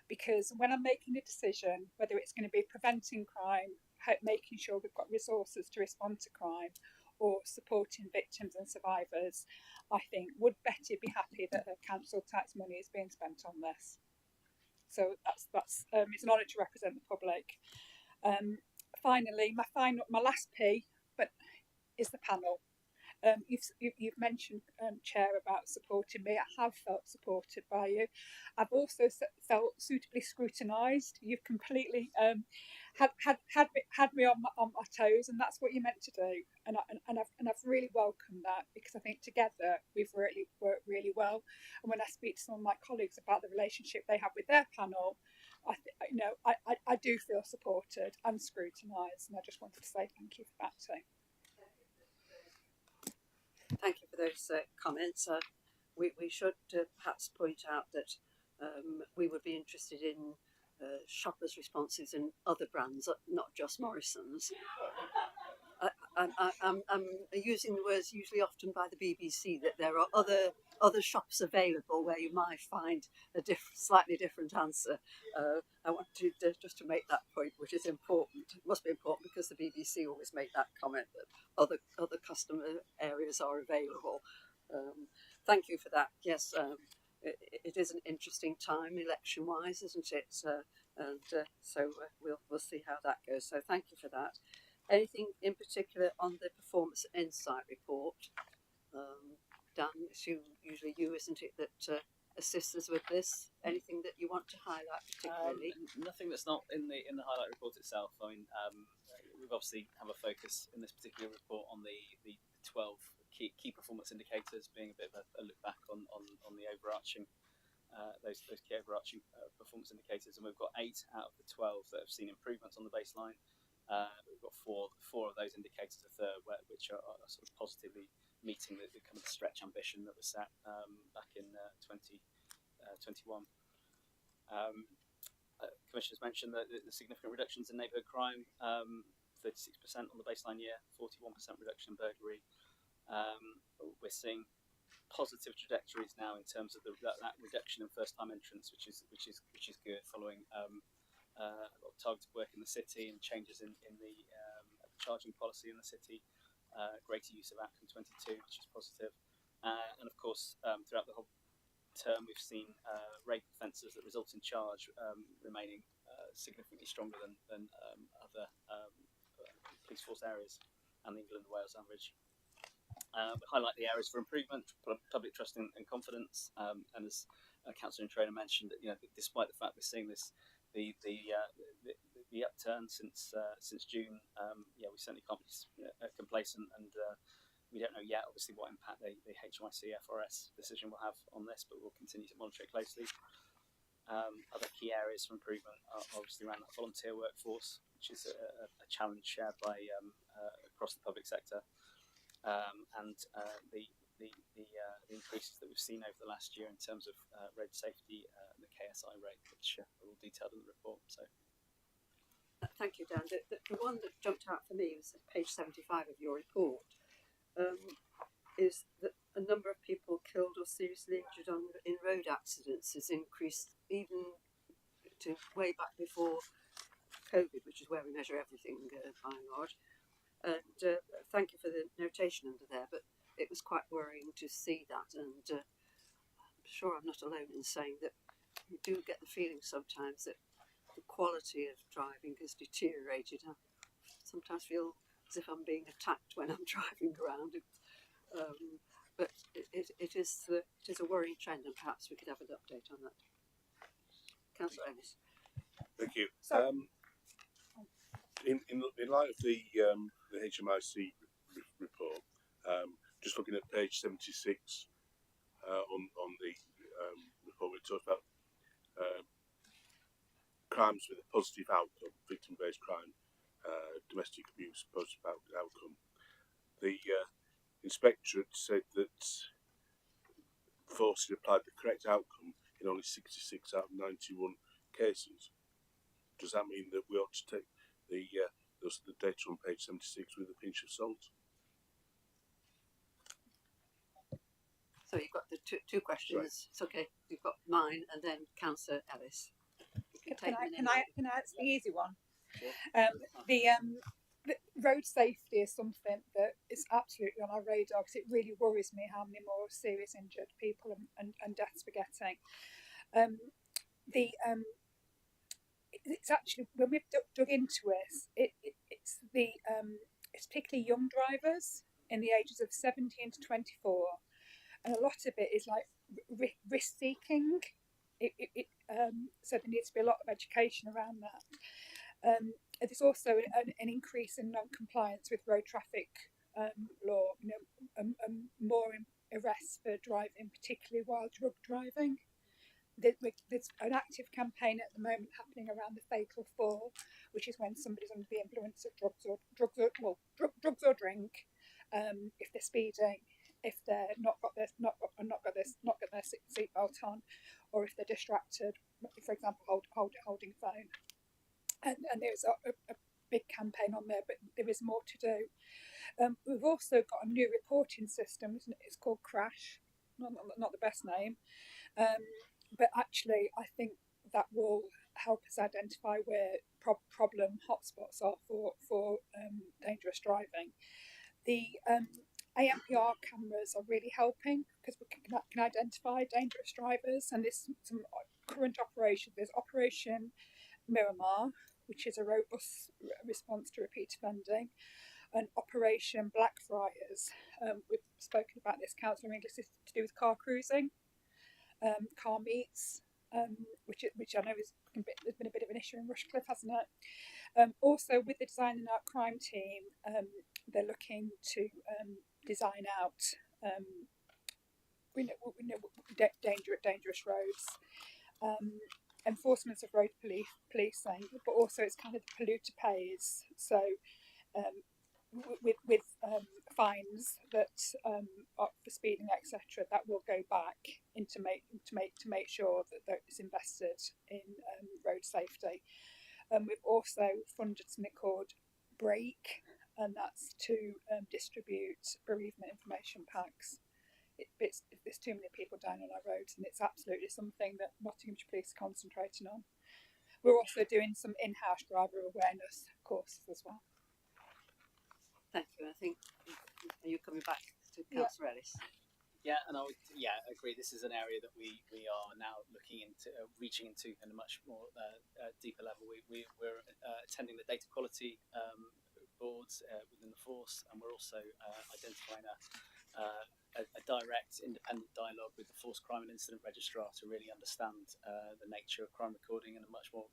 S3: Because when I'm making a decision, whether it's going to be preventing crime, making sure we've got resources to respond to crime, or supporting victims and survivors, I think, would Betty be happy that her council tax money is being spent on this? So that's it's an honour to represent the public. Finally, my last P, but is the panel. You've mentioned, Chair, about supporting me. I have felt supported by you. I've also felt suitably scrutinised. You've completely had me on my toes, and that's what you're meant to do. And I've really welcomed that, because I think together we've really worked really well. And when I speak to some of my colleagues about the relationship they have with their panel, I do feel supported and scrutinised, and I just wanted to say thank you for that too.
S1: Thank you for those comments. We should perhaps point out that we would be interested in shoppers' responses in other brands, not just Morrison's. I'm using the words usually often by the BBC that there are other shops available where you might find a slightly different answer. I want to just to make that point, which is important. It must be important because the BBC always make that comment that other customer areas are available. Thank you for that. Yes, it is an interesting time election-wise, isn't it? So we'll see how that goes. So thank you for that. Anything in particular on the Performance Insight report? Dan, it's usually you, isn't it, that assists us with this? Anything that you want to highlight particularly?
S12: Nothing that's not in the highlight report itself. I mean, we've obviously have a focus in this particular report on the 12 key performance indicators, being a bit of a look back on the overarching those key overarching performance indicators, and we've got 8 out of the 12 that have seen improvements on the baseline. We've got four of those indicators, a third, which are sort of positively meeting the kind of stretch ambition that was set back in 2021. Commissioners mentioned the significant reductions in neighbourhood crime, 36% on the baseline year, 41% reduction in burglary. We're seeing positive trajectories now in terms of that reduction in first-time entrants, which is good, following a lot of targeted work in the city and changes in the charging policy in the city, greater use of Act 22, which is positive. And of course, throughout the whole term, we've seen rape offences that result in charge remaining significantly stronger than other police force areas and the England and Wales average. We highlight the areas for improvement, public trust and confidence, and as Councillor Trainer mentioned, that despite the fact we're seeing this the upturn since June, we certainly can't be complacent, and we don't know yet, obviously, what impact the HMIC FRS decision will have on this, but we'll continue to monitor it closely. Other key areas for improvement are obviously around that volunteer workforce, which is a challenge shared by across the public sector, and the the increases that we've seen over the last year in terms of road safety and the KSI rate, which are all detailed in the report. So.
S1: Thank you, Dan. The one that jumped out for me was at page 75 of your report, is that a number of people killed or seriously injured in road accidents has increased even to way back before COVID, which is where we measure everything by and large. And thank you for the notation under there, but it was quite worrying to see that. And I'm sure I'm not alone in saying that you do get the feeling sometimes that the quality of driving has deteriorated. I sometimes feel as if I'm being attacked when I'm driving around. But it is a worrying trend, and perhaps we could have an update on that. Councillor Ennis.
S6: Thank you.
S3: So-
S6: In light of the HMIC report, just looking at page 76 on the report, we talked about crimes with a positive outcome, victim-based crime, domestic abuse, positive outcome. The Inspectorate said that forces applied the correct outcome in only 66 out of 91 cases. Does that mean that we ought to take the data on page 76 with a pinch of salt?
S1: So you've got the two questions. Right. It's okay. You've got mine and then Councillor Ellis.
S3: Can I answer the easy one? Sure. The road safety is something that is absolutely on our radar because it really worries me how many more serious injured people and deaths we're getting. It's actually, when we've dug into it's particularly young drivers in the ages of 17 to 24, and a lot of it is like risk seeking. So there needs to be a lot of education around that. There's also an increase in non-compliance with road traffic law. More arrests for driving, particularly while drug driving. There's an active campaign at the moment happening around the fatal fall, which is when somebody's under the influence of drugs or drink, if they're speeding, if they're not got their seatbelt on, or if they're distracted, for example, holding a phone. And there's a big campaign on there, but there is more to do. We've also got a new reporting system, isn't it? It's called Crash, not the best name, but actually I think that will help us identify where problem hotspots are for dangerous driving. The ANPR cameras are really helping because we can identify dangerous drivers, and there's some current operations. There's Operation Miramar, which is a robust response to repeat offending, and Operation Blackfriars. We've spoken about this, Councillor English, is to do with car cruising, car meets, which I know there's been a bit of an issue in Rushcliffe, hasn't it? Also, with the Design and Art Crime team, they're looking to design out dangerous roads. Enforcement of road policing, but also it's kind of the polluter pays. So with fines that are for speeding, etc., that will go back into to make sure that it's invested in road safety. We've also funded something called Break, and that's to distribute bereavement information packs. There's too many people down on our roads, and it's absolutely something that Nottinghamshire Police are concentrating on. We're also doing some in-house driver awareness courses as well.
S1: Thank you. I think, are you coming back to Councillor Ellis?
S12: Yeah, and I would agree. This is an area that we are now looking into, reaching into in a much more deeper level. We're attending the data quality boards within the force, and we're also identifying a direct independent dialogue with the Force Crime and Incident Registrar to really understand the nature of crime recording in a much more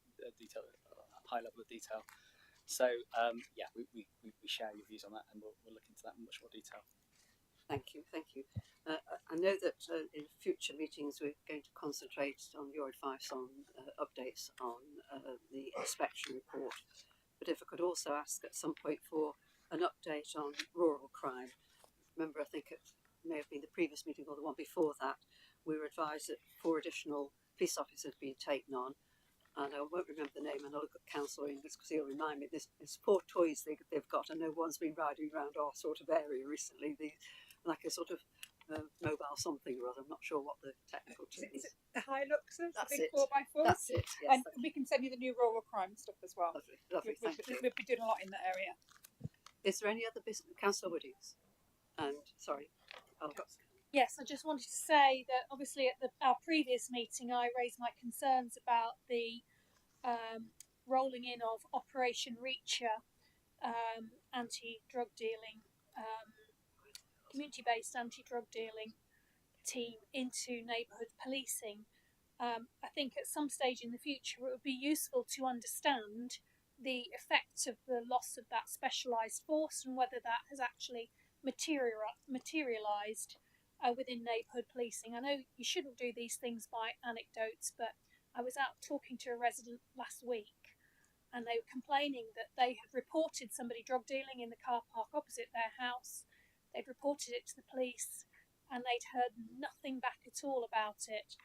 S12: high level of detail. So we share your views on that, and we'll look into that in much more detail.
S1: Thank you. I know that in future meetings we're going to concentrate on your advice on updates on the inspection report, but if I could also ask at some point for an update on rural crime. Remember, I think at may have been the previous meeting or the one before that, we were advised that 4 additional police officers had been taken on. And I won't remember the name, and I'll look at Councillor English because he'll remind me. There's 4 toys they've got. I know one's been riding around our sort of area recently, like a sort of mobile something or other. I'm not sure what the technical term is.
S3: The Hiluxes, the
S1: That's
S3: big
S1: it.
S3: 4x4s.
S1: That's it. Yes,
S3: And we can send you the new rural crime stuff as well.
S1: lovely, lovely. Thank you.
S3: We've been doing a lot in that area.
S1: Is there any other business, Councillor Woodies? And sorry,
S5: Yes, I just wanted to say that obviously at our previous meeting I raised my concerns about the rolling in of Operation Reacher anti-drug dealing, community-based anti-drug dealing team into neighbourhood policing. I think at some stage in the future it would be useful to understand the effects of the loss of that specialised force and whether that has actually materialised within neighbourhood policing. I know you shouldn't do these things by anecdotes, but I was out talking to a resident last week and they were complaining that they had reported somebody drug dealing in the car park opposite their house. They'd reported it to the police and they'd heard nothing back at all about it.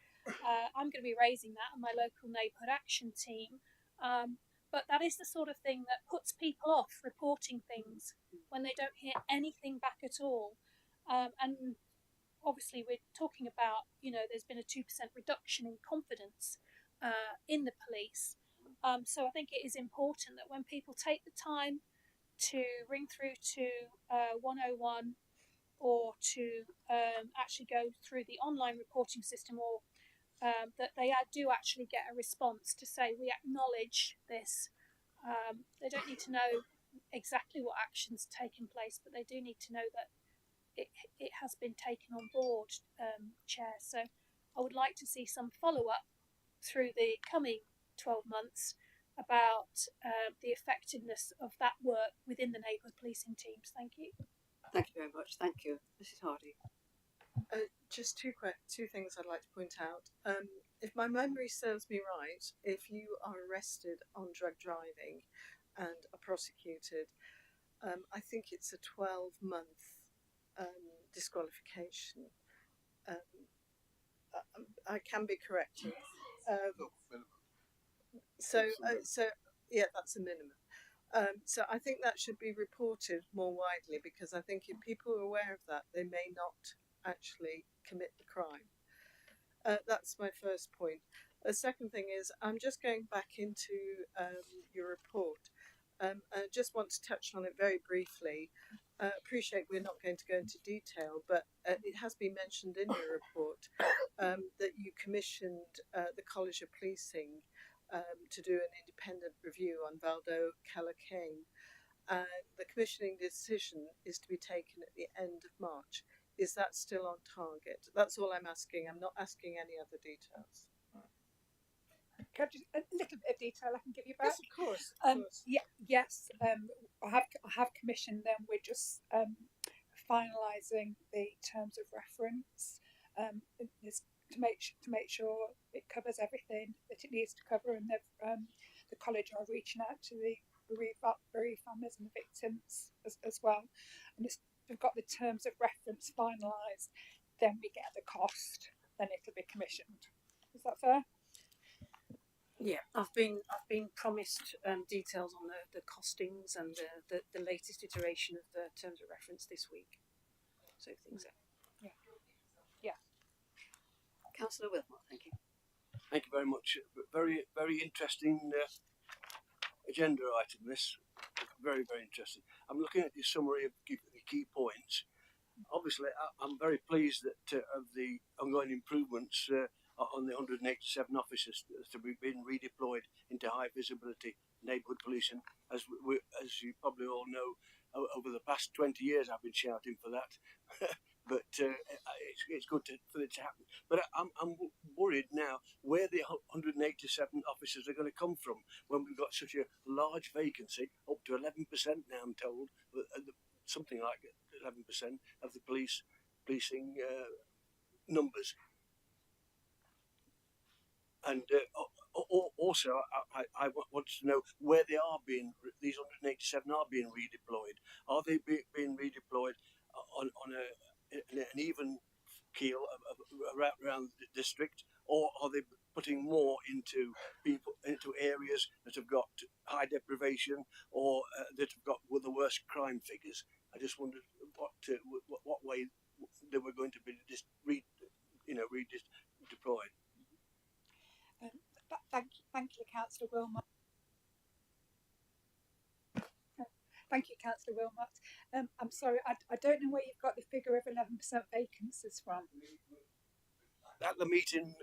S5: I'm going to be raising that on my local neighbourhood action team. But that is the sort of thing that puts people off reporting things when they don't hear anything back at all. And obviously we're talking about, there's been a 2% reduction in confidence in the police. So I think it is important that when people take the time to ring through to 101 or to actually go through the online reporting system, or that they do actually get a response to say we acknowledge this. They don't need to know exactly what action's taken place, but they do need to know that it has been taken on board, Chair. So I would like to see some follow-up through the coming 12 months about the effectiveness of that work within the neighbourhood policing teams. Thank you.
S1: thank you very much. Thank you, Mrs. Hardy.
S4: Just two things I'd like to point out. If my memory serves me right, if you are arrested on drug driving and are prosecuted, I think it's a 12-month disqualification. I can be corrected. So yeah, that's a minimum. So I think that should be reported more widely, because I think if people are aware of that, they may not actually commit the crime. That's my first point. The second thing is, I'm just going back into your report. I just want to touch on it very briefly. Appreciate we're not going to go into detail, but it has been mentioned in your report that you commissioned the College of Policing to do an independent review on Valdo Calacane. The commissioning decision is to be taken at the end of March. Is that still on target? That's all I'm asking. I'm not asking any other details.
S3: Can I just, a little bit of detail I can give you back?
S4: Yes, of course.
S3: Yes. I have commissioned them. We're just finalising the terms of reference. To make sure it covers everything that it needs to cover, and the college are reaching out to the bereaved families and the victims as well. And we've got the terms of reference finalised, then we get the cost, then it'll be commissioned. Is that fair?
S2: Yeah, I've been promised details on the costings and the latest iteration of the terms of reference this week. So things are.
S1: Councillor Wilmot, thank you.
S10: Thank you very much. Very, very interesting agenda item. This very, very interesting. I'm looking at the summary of the key points. Obviously, I'm very pleased that of the ongoing improvements on the 187 officers that have been redeployed into high visibility neighbourhood policing. As you probably all know, over the past 20 years, I've been shouting for that. But it's good for it to happen. But I'm worried now where the 187 officers are going to come from when we've got such a large vacancy, up to 11% now, I'm told, something like 11% of the policing numbers. And also, I want to know where they are these 187 are being redeployed. Are they being redeployed on an even keel around the district, or are they putting more into areas that have got high deprivation or that have got the worst crime figures? I just wondered what way they were going to be redeployed.
S3: Thank you, Councillor Wilmot. Thank you, Councillor Wilmot. I'm sorry, I don't know where you've got the figure of 11% vacancies from.
S10: At the meeting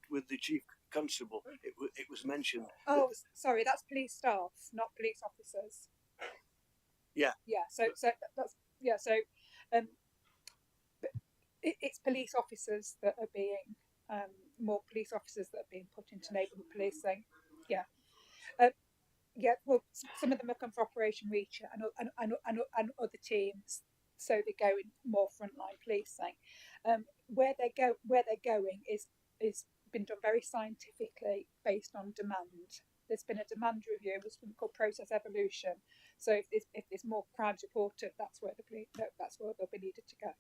S10: with the Chief Constable, it was mentioned.
S3: Oh, sorry, that's police staff, not police officers.
S10: Yeah.
S3: Yeah. So that's yeah. So, it's police officers that are being more police officers that are being put into neighbourhood policing. Yeah. Yeah, well, some of them have come for Operation Reach and other teams, so they go in more frontline policing. Where they're going is been done very scientifically based on demand. There's been a demand review, what's called process evolution. So if there's more crimes reported, that's where they'll be needed to go.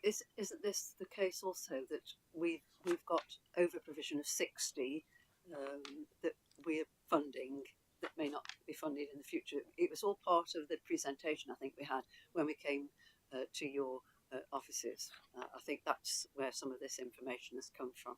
S1: Isn't this the case also that we've got over provision of 60 that we're funding that may not be funded in the future? It was all part of the presentation I think we had when we came to your offices. I think that's where some of this information has come from.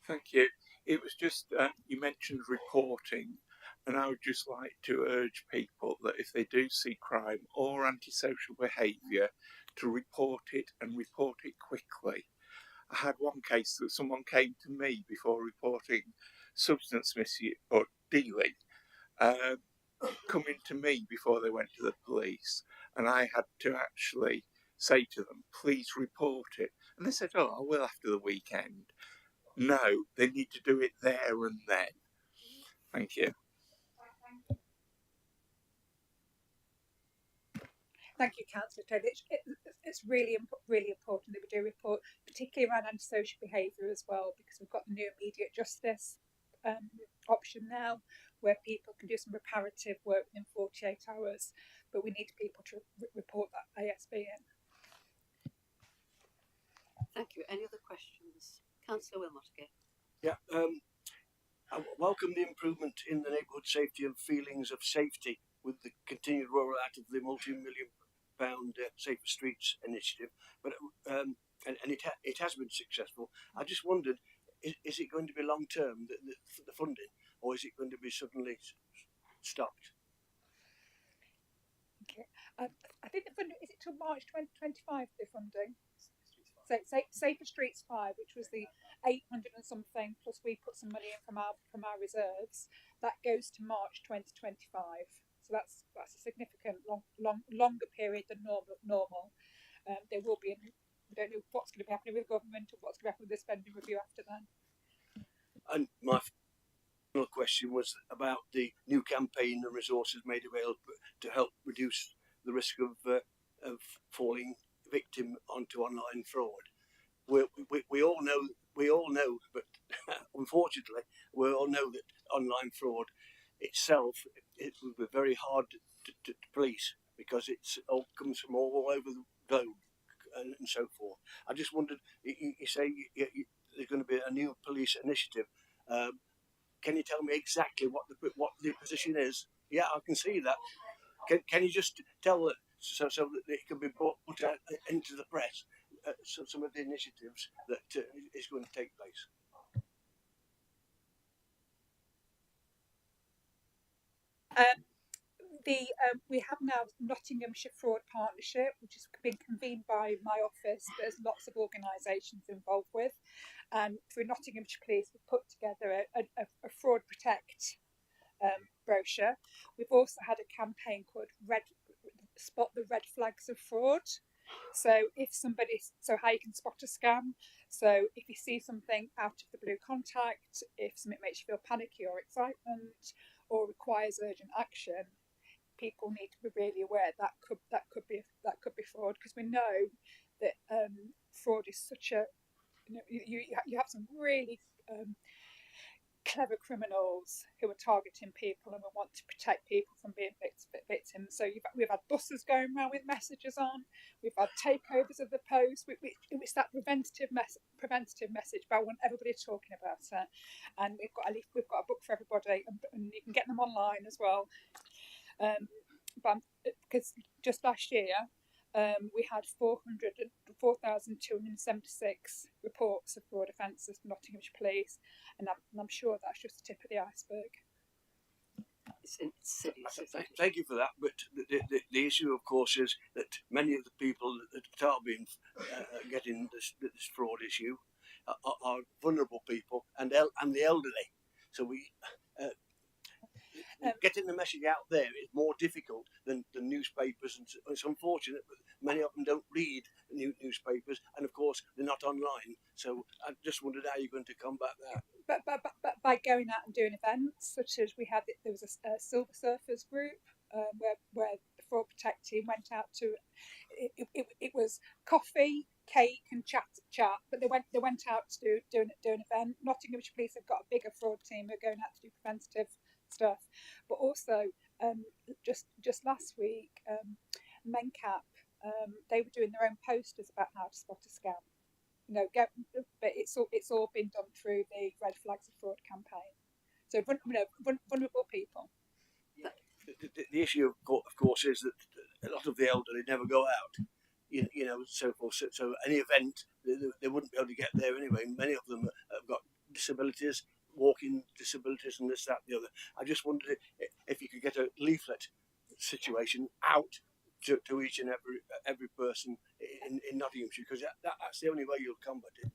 S7: Thank you. It was just, you mentioned reporting, and I would just like to urge people that if they do see crime or antisocial behaviour, to report it and report it quickly. I had one case that someone came to me before reporting substance misuse or dealing, coming to me before they went to the police, and I had to actually say to them, please report it. And they said, oh, I will after the weekend. No, they need to do it there and then. Thank you.
S3: Thank you, Councillor Taylor. It's really important that we do report, particularly around antisocial behaviour as well, because we've got the new immediate justice option now, where people can do some reparative work within 48 hours, but we need people to report that ASB in.
S1: Thank you. Any other questions? Councillor Wilmot again.
S10: Yeah, I welcome the improvement in the neighbourhood safety and feelings of safety with the continued rollout of the multi-million-pound Safer Streets initiative, but and it has been successful. I just wondered, is it going to be long-term, the funding, or is it going to be suddenly stopped?
S3: Okay. I think the funding, is it till March 2025, the funding? Safer Streets 5, which was the 800 and something, plus we put some money in from our reserves, that goes to March 2025. So that's a significant longer period than normal. There will be, we don't know what's going to be happening with government or what's going to happen with the spending review after then.
S10: And my final question was about the new campaign and resources made available to help reduce the risk of falling victim onto online fraud. We all know, but unfortunately, we all know that online fraud itself, it would be very hard to police because it all comes from all over the globe and so forth. I just wondered, you say there's going to be a new police initiative. Can you tell me exactly what the position is? Yeah, I can see that. Can you just tell that so that it can be put out into the press some of the initiatives that is going to take place?
S3: We have now Nottinghamshire Fraud Partnership, which has been convened by my office. There's lots of organisations involved with, and through Nottinghamshire Police, we've put together a Fraud Protect brochure. We've also had a campaign called Spot the Red Flags of Fraud. So how you can spot a scam. So if you see something out of the blue contact, if something makes you feel panicky or excitement, or requires urgent action, people need to be really aware that could be fraud, because we know that fraud is such a, you have some really clever criminals who are targeting people and we want to protect people from being victims. So we've had buses going around with messages on. We've had takeovers of the post. It's that preventative message, but I want everybody talking about it. And we've got a book for everybody, and you can get them online as well. Because just last year, we had 4,276 reports of fraud offences from Nottinghamshire Police, and I'm sure that's just the tip of the iceberg.
S10: Thank you for that. But the issue, of course, is that many of the people that are being getting this fraud issue are vulnerable people and the elderly. So getting the message out there is more difficult than newspapers, and it's unfortunate, but many of them don't read newspapers, and of course they're not online. So I just wondered how you're going to combat that.
S3: But by going out and doing events, such as there was a Silver Surfers group where the Fraud Protect team went out to. It was coffee, cake, and chat. But they went out to do an event. Nottinghamshire Police have got a bigger fraud team who are going out to do preventative stuff, but also just last week, Mencap, they were doing their own posters about how to spot a scam. But it's all been done through the Red Flags of Fraud campaign. So vulnerable people.
S10: The issue, of course, is that a lot of the elderly never go out. So forth. So any event, they wouldn't be able to get there anyway. Many of them have got disabilities, walking disabilities, and this, that, the other. I just wondered if you could get a leaflet situation out to each and every person in Nottinghamshire, because that's the only way you'll combat it.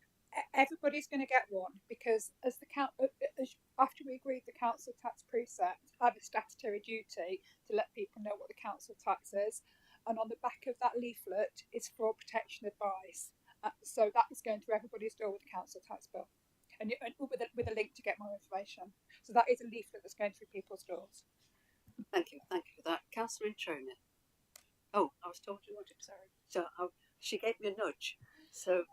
S3: Everybody's going to get one, because after we agreed the council tax precept, I have a statutory duty to let people know what the council tax is, and on the back of that leaflet is fraud protection advice. So that is going to everybody's door with the council tax bill, and with a link to get more information. So that is a leaflet that's going through people's doors.
S1: Thank you for that. Councillor Introna. Oh, I was told you wanted. Sorry. So she gave me a nudge. So.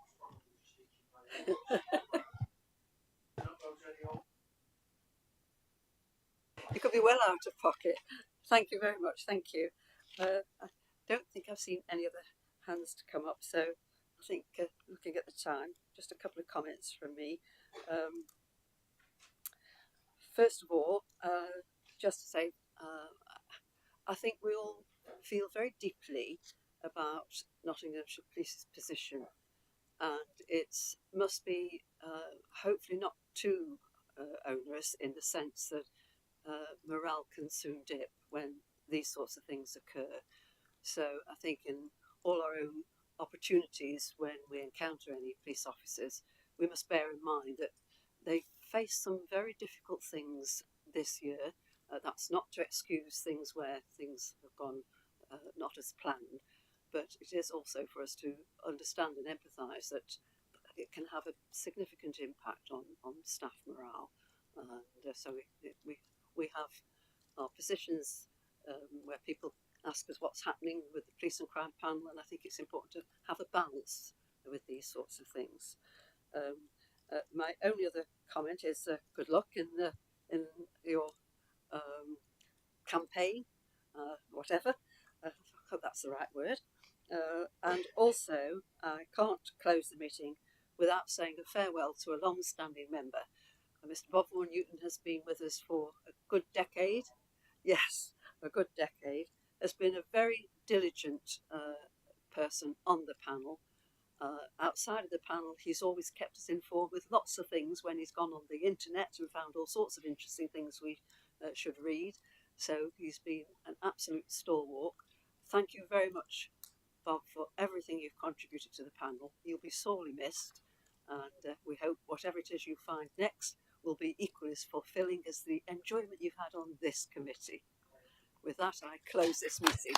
S1: You could be well out of pocket. Thank you very much. Thank you. I don't think I've seen any other hands to come up. So I think looking at the time, just a couple of comments from me. First of all, just to say, I think we all feel very deeply about Nottinghamshire Police's position, and it must be hopefully not too onerous, in the sense that morale can soon dip when these sorts of things occur. So I think in all our own opportunities, when we encounter any police officers, we must bear in mind that they face some very difficult things this year. That's not to excuse things where things have gone not as planned, but it is also for us to understand and empathise that it can have a significant impact on staff morale. And so we have our positions where people ask us what's happening with the police and crime panel, and I think it's important to have a balance with these sorts of things. My only other comment is good luck in your campaign, whatever. I hope that's the right word. And also, I can't close the meeting without saying a farewell to a long-standing member. Mr. Bob Vaughan Newton has been with us for a good decade. Yes, a good decade. Has been a very diligent person on the panel. Outside of the panel, he's always kept us informed with lots of things when he's gone on the internet and found all sorts of interesting things we should read. So he's been an absolute stalwart. Thank you very much, Bob, for everything you've contributed to the panel. You'll be sorely missed, and we hope whatever it is you find next will be equally as fulfilling as the enjoyment you've had on this committee. With that, I close this meeting.